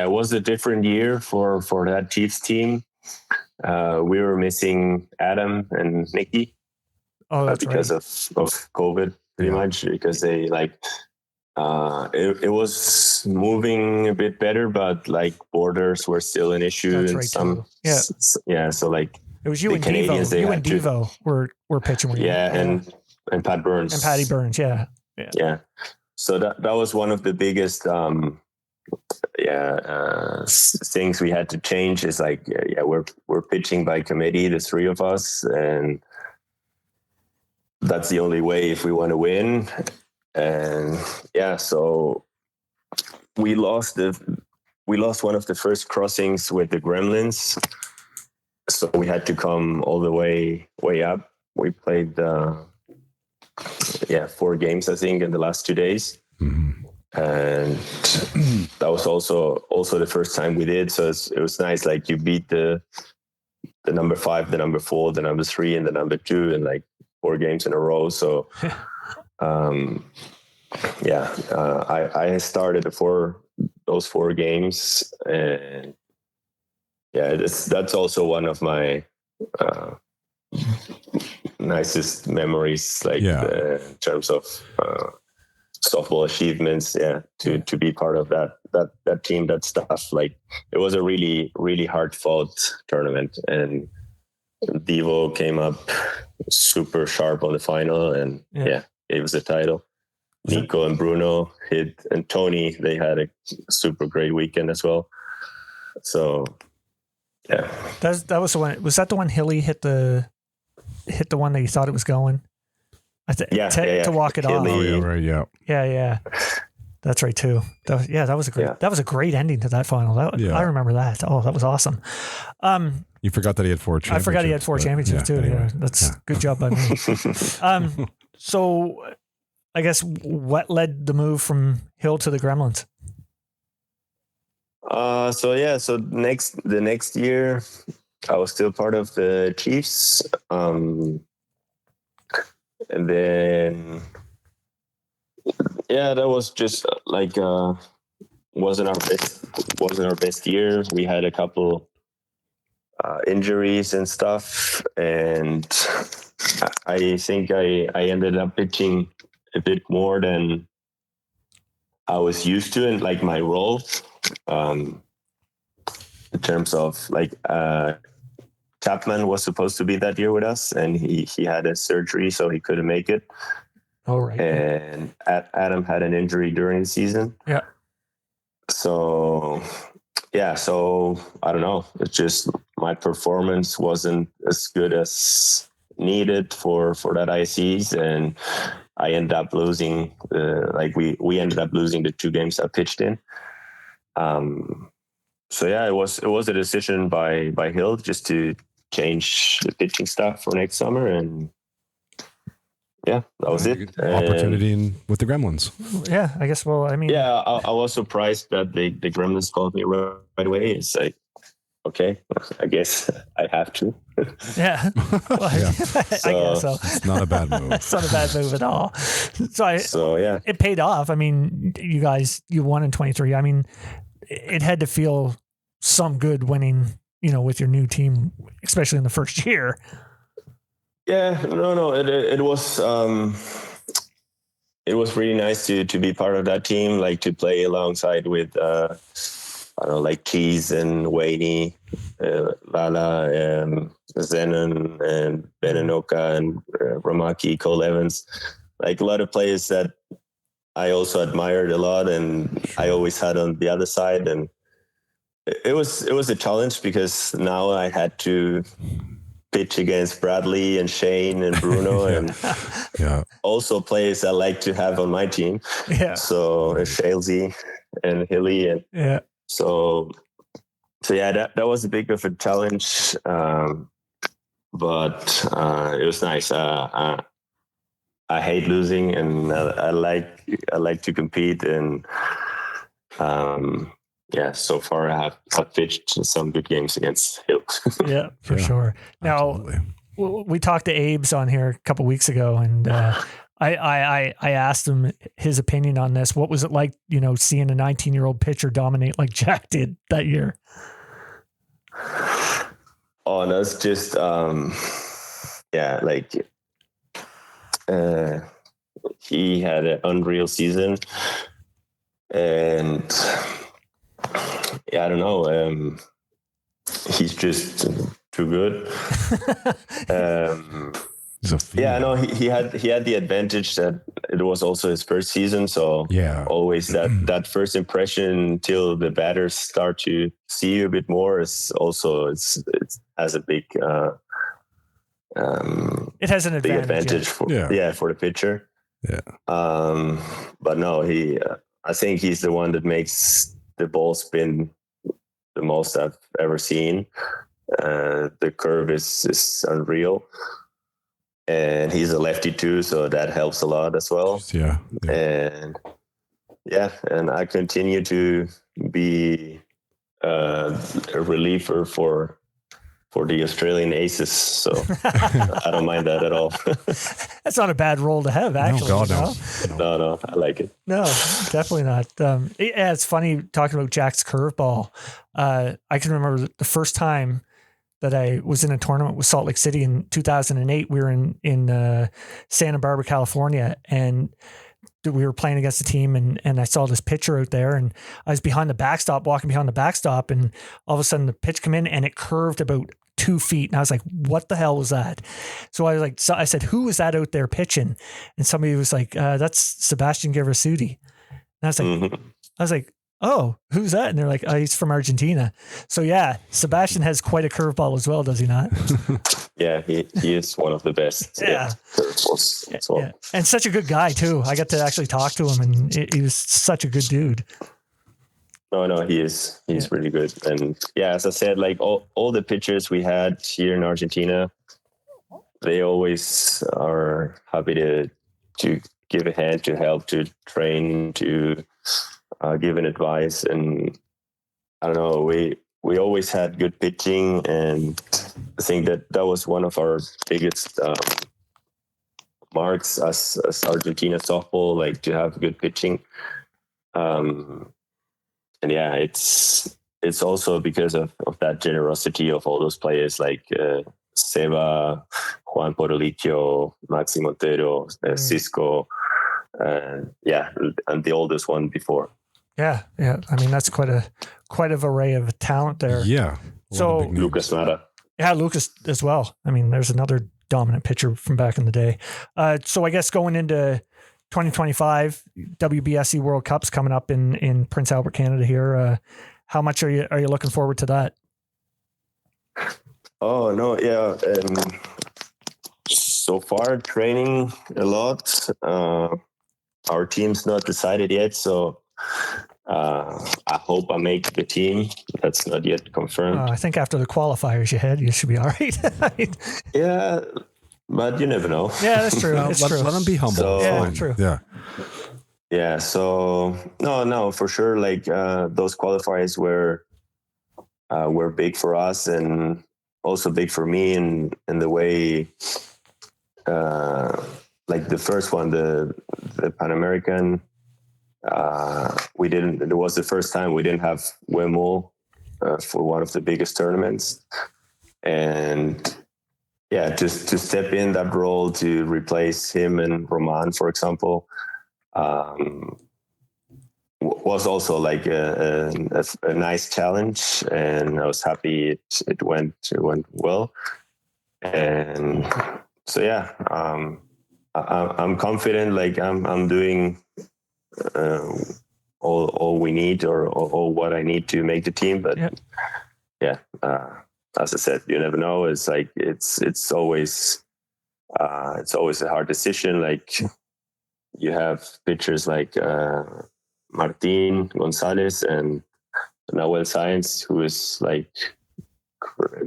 was a different year for that Chiefs team. We were missing Adam and Nikki. Oh, that's because of COVID, pretty much, because they it was moving a bit better, but borders were still an issue. That's in right, some, too. Yeah. So it was you and Canadians, Devo. You and Devo were pitching. And Pat Burns. And Patty Burns, yeah. So that was one of the biggest things we had to change. Is we're pitching by committee, the 3 of us, and that's the only way if we want to win. And so we lost one of the first crossings with the Gremlins, so we had to come all the way up. We played 4 games, I think, in the last 2 days. Mm-hmm. And that was also the first time we did. So it was nice. You beat the number 5, the number 4, the number 3, and the number 2 in 4 games in a row. So, I started those 4 games, and that's also one of my nicest memories, in terms of softball achievements. To be part of that team, that stuff. It was a really, really hard fought tournament, and Devo came up super sharp on the final, and it was a title. Nico and Bruno hit, and Tony, they had a super great weekend as well. So that was the one. Was that the one Hilly hit the one that you thought it was going? To walk it off. Oh, yeah, right, yeah. Yeah. That's right too. That was a great ending to that final. I remember that. Oh, that was awesome. You forgot that he had 4 championships. I forgot he had 4 championships too. Anyway. Yeah, that's good job by me. So I guess what led the move from Hill to the Gremlins? So the next year I was still part of the Chiefs. And then that was just wasn't our best year. We had a couple injuries and stuff, and I think I ended up pitching a bit more than I was used to and like my role, in terms of like, Chapman was supposed to be that year with us, and he had a surgery, so he couldn't make it. Oh, right. And Adam had an injury during the season. Yeah. So, yeah, so I don't know. It's just my performance wasn't as good as needed for that ISCs, and I ended up losing. We ended up losing the 2 games I pitched in. So yeah, it was a decision by Hill just to change the pitching staff for next summer, and yeah, that was it. Opportunity with the Gremlins. Yeah, I guess. Well, I mean, yeah, I was surprised that the Gremlins called me right away. It's like, okay, I guess I have to. Yeah. Well, Yeah. I guess so. It's not a bad move. It's not a bad move at all. So yeah, it paid off. I mean, you guys, you won in 23. I mean, it had to feel some good winning, with your new team, especially in the first year. Yeah, no, it was really nice to be part of that team, like to play alongside with like Keys and Wayne, Lala, Zenon, and Benenoka, and Ramaki, Cole Evans, like a lot of players that I also admired a lot, and I always had on the other side. And it was a challenge because now I had to pitch against Bradley and Shane and Bruno and also players I like to have on my team. Yeah. So Shalesy and Hilly, and so yeah, that was a big of a challenge, but it was nice. I hate losing, and I like to compete, and so far I have pitched some good games against Hill. Yeah, for sure. Now, we talked to Abe's on here a couple weeks ago, and I asked him his opinion on this. What was it like, seeing a 19-year-old pitcher dominate like Jack did that year? Oh, no, it's just, he had an unreal season, and I don't know. He's just too good. He had the advantage that it was also his first season. So always that first impression till the batters start to see you a bit more is also it has a big. It has an advantage for the pitcher. Yeah. But no, I think he's the one that makes the ball spin the most I've ever seen. The curve is unreal, and he's a lefty too, so that helps a lot as well. And I continue to be a reliever for the Australian Aces, so I don't mind that at all. That's not a bad role to have, actually. No, I like it. No, definitely not. It's funny talking about Jack's curveball. I can remember the first time that I was in a tournament with Salt Lake City in 2008. We were in Santa Barbara, California, and we were playing against a team, and I saw this pitcher out there, and I was behind the backstop, walking behind the backstop, and all of a sudden the pitch came in and it curved about 2 feet. And I was like, what the hell was that? So I said, who was that out there pitching? And somebody was like, that's Sebastian Giversuti. And I was like, oh, who's that? And they're like, oh, he's from Argentina. So yeah, Sebastian has quite a curveball as well, does he not? Yeah, he is one of the best. Curveballs as well. Yeah. And such a good guy too. I got to actually talk to him, and he was such a good dude. No, he is. He's really good. And yeah, as I said, like all the pitchers we had here in Argentina, they always are happy to give a hand, to help, to train, to give an advice. And I don't know, we always had good pitching, and I think that was one of our biggest marks as Argentina softball, like to have good pitching. And yeah, it's also because of that generosity of all those players like Seba, Juan Porolicio, Maxi Montero, Cisco, and the oldest one before. Yeah. I mean, that's quite a array of talent there. Yeah. So Lucas Mata. Yeah, Lucas as well. I mean, there's another dominant pitcher from back in the day. So I guess going into 2025, WBSC World Cup's coming up in Prince Albert, Canada here. How much are you looking forward to that? Oh, no, yeah. So far, training a lot. Our team's not decided yet, so I hope I make the team. That's not yet confirmed. I think after the qualifiers you should be all right. Yeah, but you never know. Yeah, that's true. It's true. Let them be humble. So, Yeah, true. Yeah. Yeah, so no, for sure. Like those qualifiers were big for us and also big for me in the way, like the first one, the Pan American. It was the first time we didn't have Wemo for one of the biggest tournaments, and yeah, just to step in that role to replace him and Roman, for example, was also like a nice challenge, and I was happy it went well, and so yeah, I'm confident. Like I'm doing all we need or all what I need to make the team, but as I said, you never know. It's like it's always a hard decision. Like you have pitchers like Martin Gonzalez and Nahuel Sáenz, who is like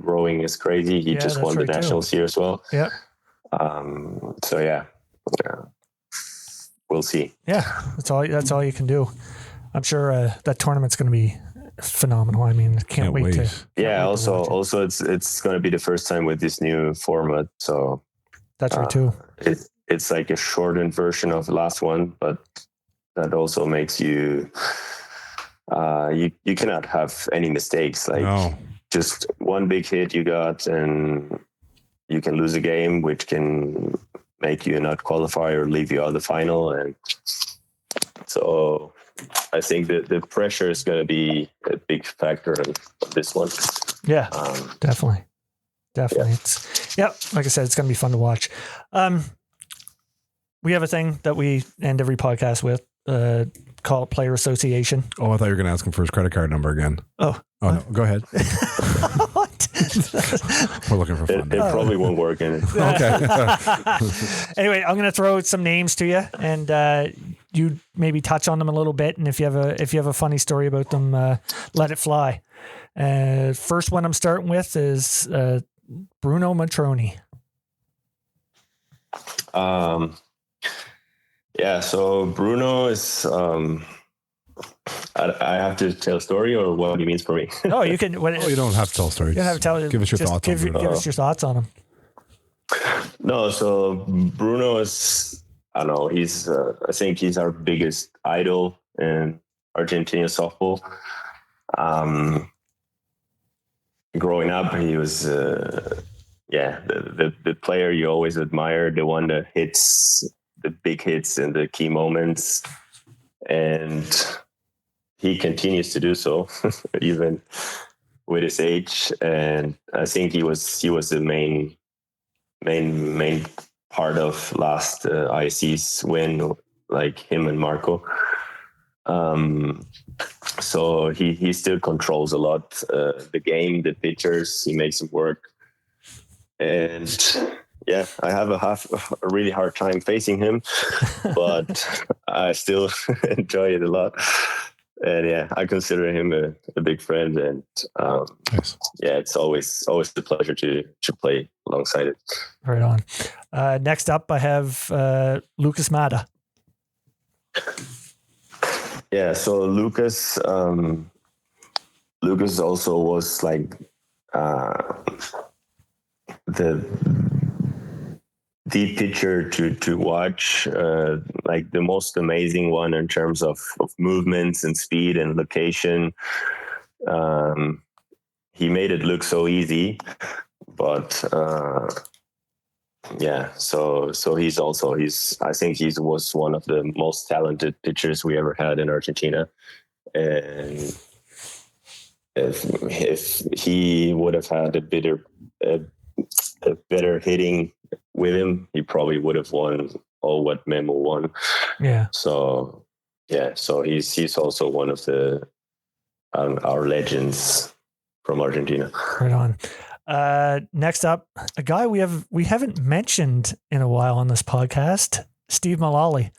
growing as crazy. He just won the nationals here as well. Yeah. So yeah, we'll see. Yeah, that's all you can do. I'm sure that tournament's going to be phenomenal. I mean, can't wait to. Yeah. Also, it's going to be the first time with this new format. So that's right too. It's like a shortened version of the last one, but that also makes you you cannot have any mistakes. Like just one big hit you got, and you can lose a game, which can make you not qualify or leave you out of the final. And so I think the pressure is going to be a big factor in this one. Yeah, definitely. Yeah. It's like I said, it's going to be fun to watch. We have a thing that we end every podcast with, call it player association. Oh, I thought you were going to ask him for his credit card number again. Oh no, go ahead. What? We're looking for fun. It probably won't work in it. Okay. Anyway, I'm going to throw some names to you, and you maybe touch on them a little bit. And if you have a funny story about them, let it fly. First one I'm starting with is Bruno Matroni. Yeah, so Bruno is. I have to tell a story, or what he means for me. No, you can. You don't have to tell stories. You don't have to tell. Give us your thoughts. Give us your thoughts on him. No, so Bruno is. I don't know. He's. I think he's our biggest idol in Argentina softball. Growing up, he was. The player you always admire, the one that hits the big hits in the key moments, and he continues to do so even with his age. And I think he was the main part of last ISC's win, like him and Marco. So he still controls a lot the game, the pitchers. He makes them work. And yeah, I have a really hard time facing him, but I still enjoy it a lot. And yeah, I consider him a big friend, and nice. Yeah, it's always a pleasure to play alongside it. Right on. Next up, I have Lucas Mata. Yeah, so Lucas also was like the pitcher to watch, like the most amazing one in terms of movements and speed and location. He made it look so easy, but So I think he was one of the most talented pitchers we ever had in Argentina. And if he would have had a better hitting with him, he probably would have won all what Memo won. Yeah. So he's also one of the our legends from Argentina. Right on. Next up, a guy we haven't mentioned in a while on this podcast, Steve Mullally.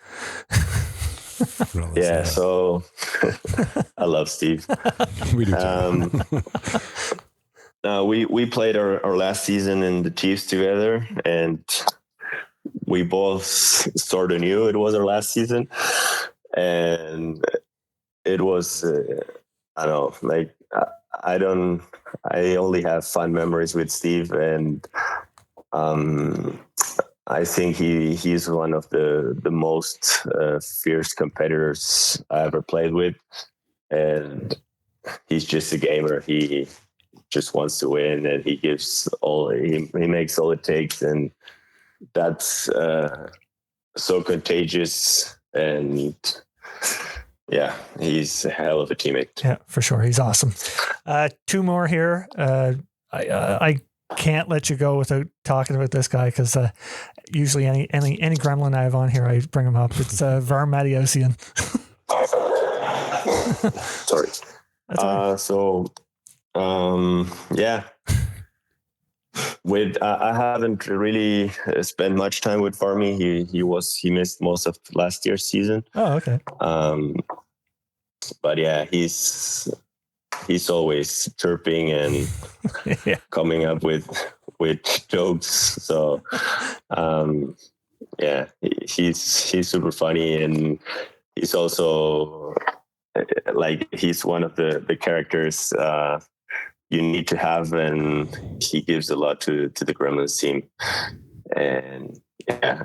Yeah, so I love Steve. We do too. We played our last season in the Chiefs together, and we both sort of knew it was our last season, and it was I don't know, like I only have fun memories with Steve, and I think he's one of the most fierce competitors I ever played with, and he's just a gamer. He just wants to win, and he makes all it takes, and that's so contagious. And yeah, he's a hell of a teammate. Yeah, for sure. He's awesome. Two more here. I can't let you go without talking about this guy, because usually any gremlin I have on here, I bring him up. It's Var Matiosian. Sorry. Yeah. I haven't really spent much time with Farmy. He missed most of last year's season. Oh, okay. But yeah, he's always chirping and coming up with jokes. So yeah, he's super funny, and he's also he's one of the characters you need to have, and he gives a lot to the Gremlins team. And yeah,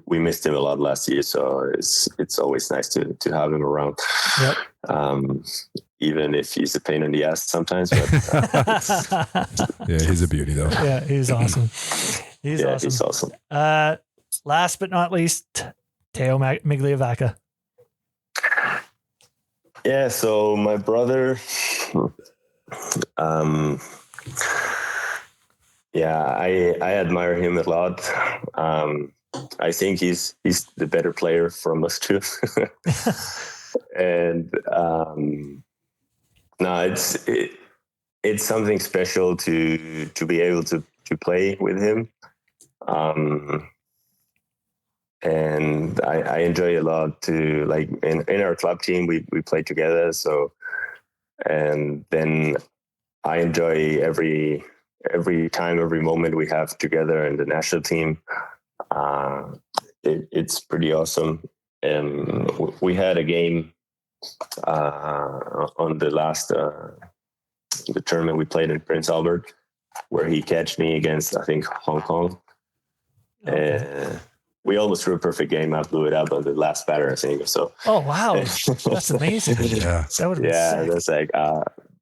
we missed him a lot last year, so it's always nice to have him around. Yep. Even if he's a pain in the ass sometimes. But yeah, he's a beauty though. Yeah, he's awesome. He's awesome. Last but not least, Teo Migliavacca. Yeah, so my brother, I admire him a lot. I think he's the better player from us two. And no, it's something special to be able to play with him. And I enjoy a lot to, like, in our club team, we play together. So, and then I enjoy every time, every moment we have together in the national team. It's pretty awesome. And we had a game on the last the tournament we played in Prince Albert, where he catched me against, I think, Hong Kong. Okay. We almost threw a perfect game. I blew it up on the last batter, I think. So. Oh wow, that's amazing. Yeah, that would have been sick. That's like.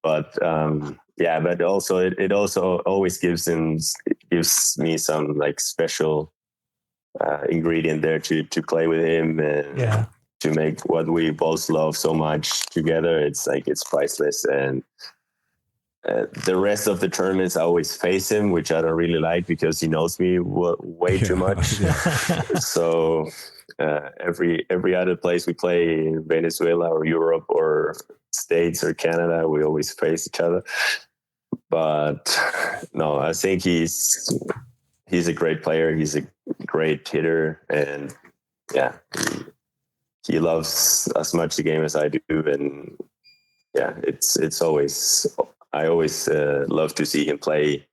But also it also always gives me some like special ingredient there to play with him and to make what we both love so much together. It's priceless. And the rest of the tournaments I always face him, which I don't really like because he knows me way too much. Yeah. So every other place we play, in Venezuela or Europe or States or Canada, we always face each other. But no, I think he's a great player. He's a great hitter, and yeah, he loves as much the game as I do. And yeah, it's always, I always love to see him play.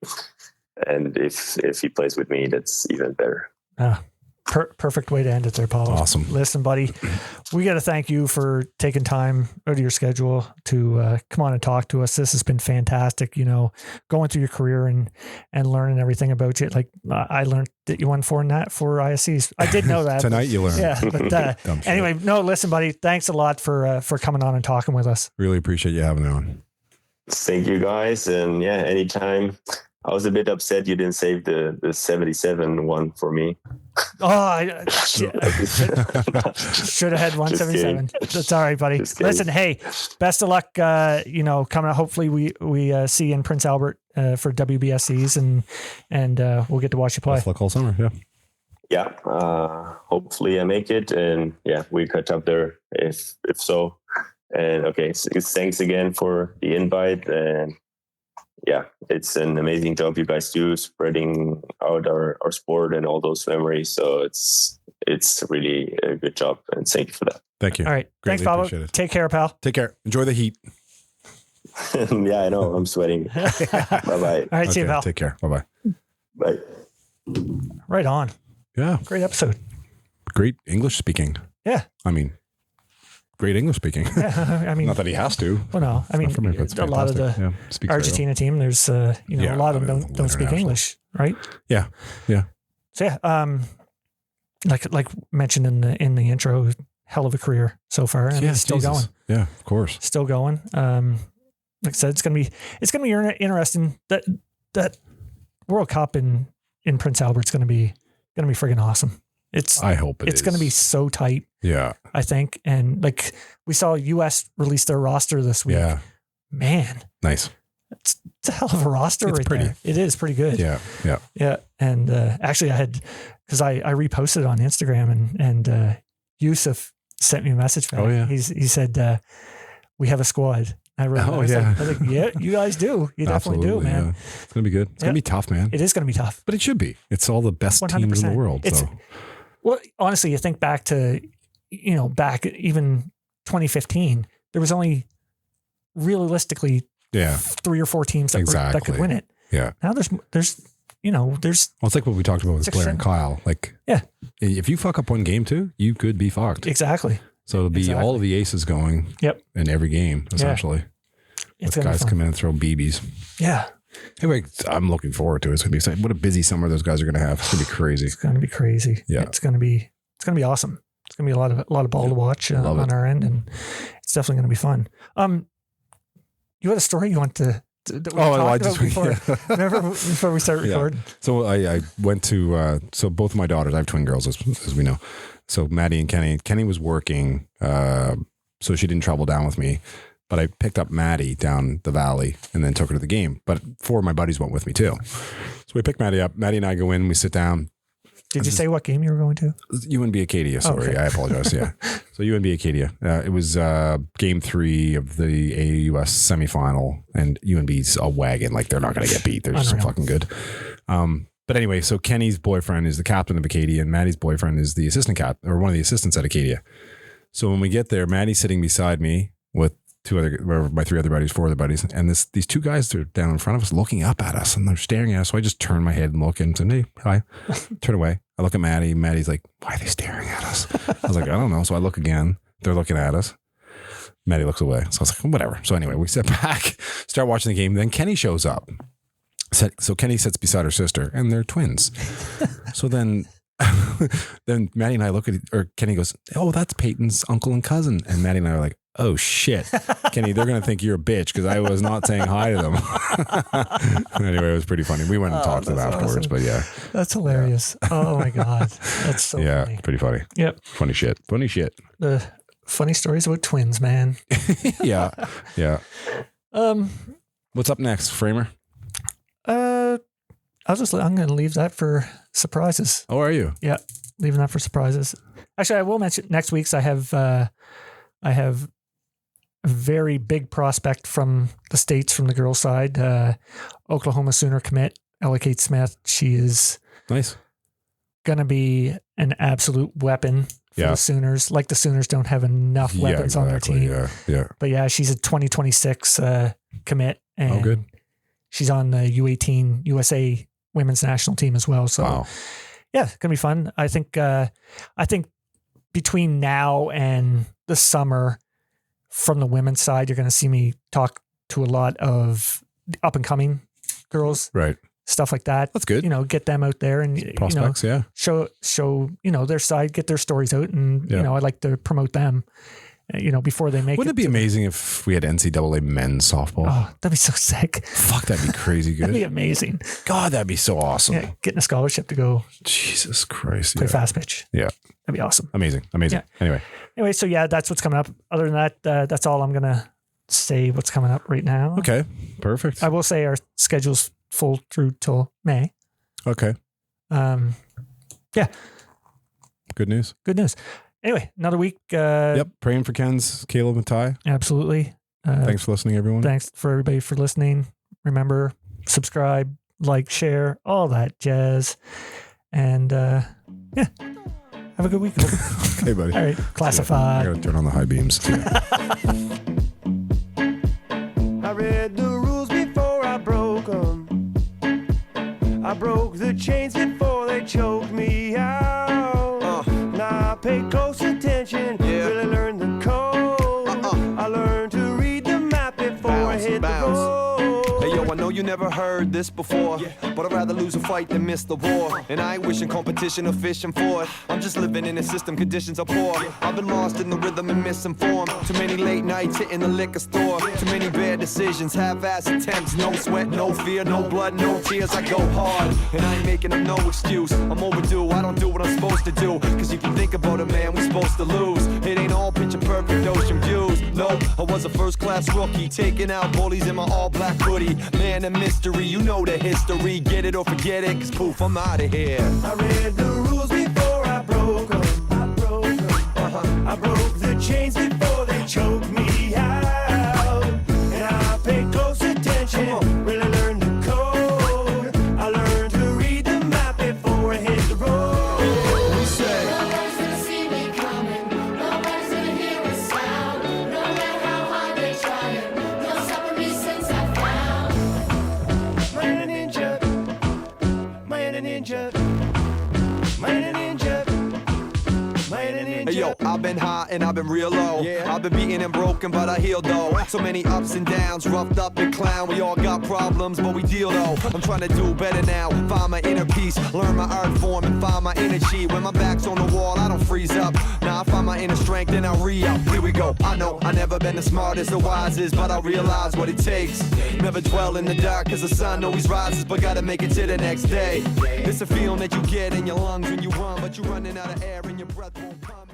And if he plays with me, that's even better. Perfect way to end it there, Pablo. Awesome. Listen, buddy, we got to thank you for taking time out of your schedule to come on and talk to us. This has been fantastic, going through your career and learning everything about you. Like I learned that you won 4 ISCs. I did know that. Tonight you learned. Yeah. But anyway, listen, buddy, thanks a lot for coming on and talking with us. Really appreciate you having me on. Thank you guys. And yeah, anytime. I was a bit upset you didn't save the 77 one for me. Oh, I should have had 177. That's all right, buddy. Listen, hey, best of luck. Coming up. Hopefully, we see you in Prince Albert for WBSCs, and we'll get to watch you play. Best luck all summer. Yeah. Yeah. Hopefully, I make it, and we catch up there if so. And okay, so thanks again for the invite, and it's an amazing job you guys do spreading out our sport and all those memories. So it's really a good job, and thank you for that. Thank you. All right. Greatly Thanks, Pablo. appreciate it. Take care, pal. Take care. Enjoy the heat. Yeah, I know. I'm sweating. Bye-bye. All right. See you, pal. Take care. Bye-bye. Bye. Right on. Yeah. Great episode. Great English speaking. Yeah. I mean, great English speaking. Yeah. I mean, not that he has to. Well, no. I mean, for me, but it's a lot of the fantastic. Argentina team, there's, a lot of them don't speak English, right? Yeah. Yeah. So like mentioned in the intro, hell of a career so far, and it's still going. Yeah, of course. Still going. Like I said, it's gonna be interesting. That World Cup in Prince Albert's gonna be friggin' awesome. I hope it's going to be so tight. Yeah. I think. And like we saw US release their roster this week. Yeah. Man. Nice. It's a hell of a roster right there. It is pretty good. Yeah. Yeah. Yeah. And actually because I reposted on Instagram and Yusuf sent me a message back. Oh, yeah. He said, we have a squad. I wrote, I was like, yeah, you guys do. You definitely do, man. Yeah. It's going to be good. It's going to be tough, man. It is going to be tough. But it should be. It's all the best 100%. teams in the world. Well, honestly, you think back to, back even 2015, there was only realistically 3 or 4 teams that could win it. Yeah. Now there's well, it's like what we talked about with Blair and Kyle. Like, if you fuck up one game too, you could be fucked. Exactly. So it'll be all of the aces going in every game, essentially. Yeah. With guys come in and throw BBs. Yeah. Anyway, I'm looking forward to it. It's going to be exciting. What a busy summer those guys are going to have. It's going to be crazy. It's going to be crazy. Yeah. It's going to be awesome. It's going to be a lot of ball to watch on our end, and it's definitely going to be fun. You had a story you want to remember before we start recording? So I went to, so both of my daughters, I have twin girls as we know. So Maddie and Kenny was working, so she didn't travel down with me. But I picked up Maddie down the valley and then took her to the game. But 4 of my buddies went with me too. So we picked Maddie up. Maddie and I go in, we sit down. Did you say what game you were going to? UNB Acadia. Sorry, okay. I apologize. Yeah. So UNB Acadia. It was game 3 of the AUS semifinal, and UNB's a wagon. Like, they're not going to get beat. They're just so fucking good. But anyway, so Kenny's boyfriend is the captain of Acadia, and Maddie's boyfriend is the assistant captain, or one of the assistants at Acadia. So when we get there, Maddie's sitting beside me with my 3 other buddies, 4 other buddies, and these 2 guys are down in front of us looking up at us, and they're staring at us. So I just turn my head and look and say, hey, hi. Turn away. I look at Maddie. Maddie's like, why are they staring at us? I was like, I don't know. So I look again. They're looking at us. Maddie looks away. So I was like, whatever. So anyway, we sit back, start watching the game. Then Kenny shows up. So Kenny sits beside her sister, and they're twins. So then Maddie and I look at or Kenny goes, oh, that's Peyton's uncle and cousin. And Maddie and I are like, oh shit, Kenny, they're going to think you're a bitch because I was not saying hi to them. Anyway, it was pretty funny. We went and talked to them afterwards, awesome. But yeah. That's hilarious. Yeah. Oh my God. That's so funny. Pretty funny. Yep. Funny shit. The funny stories about twins, man. Yeah. Yeah. What's up next, Framer? I'm going to leave that for surprises. Oh, are you? Yeah. Leaving that for surprises. Actually, I will mention next week's. I have a very big prospect from the States, from the girls' side. Oklahoma Sooner commit, Ella Kate Smith. She is nice. Going to be an absolute weapon for the Sooners. Like the Sooners don't have enough weapons on their team. Yeah. But yeah, she's a 2026 commit. And good. She's on the U18 USA women's national team as well. So yeah, it's going to be fun. I think between now and the summer, from the women's side, you're going to see me talk to a lot of up and coming girls, right? Stuff like that. That's good. Get them out there and prospects, show their side, get their stories out, and I like to promote them. before they make Wouldn't it be amazing if we had NCAA men's softball? Oh, that'd be so sick. Fuck, that'd be crazy good. That'd be amazing. God, that'd be so awesome. Yeah, getting a scholarship to go Jesus Christ. play fast pitch. Yeah. That'd be awesome. Amazing. Yeah. Anyway, so yeah, that's what's coming up. Other than that, that's all I'm going to say what's coming up right now. Okay. Perfect. I will say our schedule's full through till May. Okay. Yeah. Good news. Good news. Anyway, another week. Yep. Praying for Ken's, Caleb, and Ty. Absolutely. Thanks for listening, everyone. Thanks for everybody for listening. Remember, subscribe, like, share, all that jazz. And yeah, have a good week. Okay, buddy. All right, classified. I gotta turn on the high beams. I read the rules before I broke them. I broke the chains before they choked me out. Now I pay close attention, really learn the code. I learned to read the map before I hit the road. Hey yo, I know you never heard this before, but I'd rather lose a fight than miss the war. And I ain't wishing competition or fishing for it. I'm just living in a system, conditions are poor. I've been lost in the rhythm and misinformed. Too many late nights hitting the liquor store. Too many bad decisions, half-ass attempts. No sweat, no fear, no blood, no tears. I go hard, and I ain't making up no excuse. I'm overdue, I don't do what I'm supposed to do. Cause if you think about it, man, we supposed to lose. It ain't all picture perfect ocean views. No, I was a first-class rookie, taking out bullies in my all-black hoodie. Man, a mystery, you know the history. Get it or forget it, cause poof, I'm out of here. I read the rules before I broke them. I broke the chains before they choked me out. And I paid close attention, really learned the code. I learned to read the map before I hit the road. We say, Nobody's gonna see me coming. Nobody's gonna hear a sound. No matter how hard they try it, they'll stop me since I found. Man and ninja, man and ninja, man and ninja, man and ninja. hey yo, I've been high and I've been real low. I've been beaten and broken, but I healed though. So many ups and downs, roughed up and clown. We all got problems, but we deal though. I'm trying to do better now, find my inner peace, learn my art form and find my energy. When my back's on the wall, I don't freeze up. Now I find my inner strength and I re-up. Here we go. I know I never been the smartest or wisest, but I realize what it takes. Never dwell in the dark, cause the sun always rises, but gotta make it to the next day. It's a feeling that you get in your lungs when you run, but you're running out of air and your breath won't come.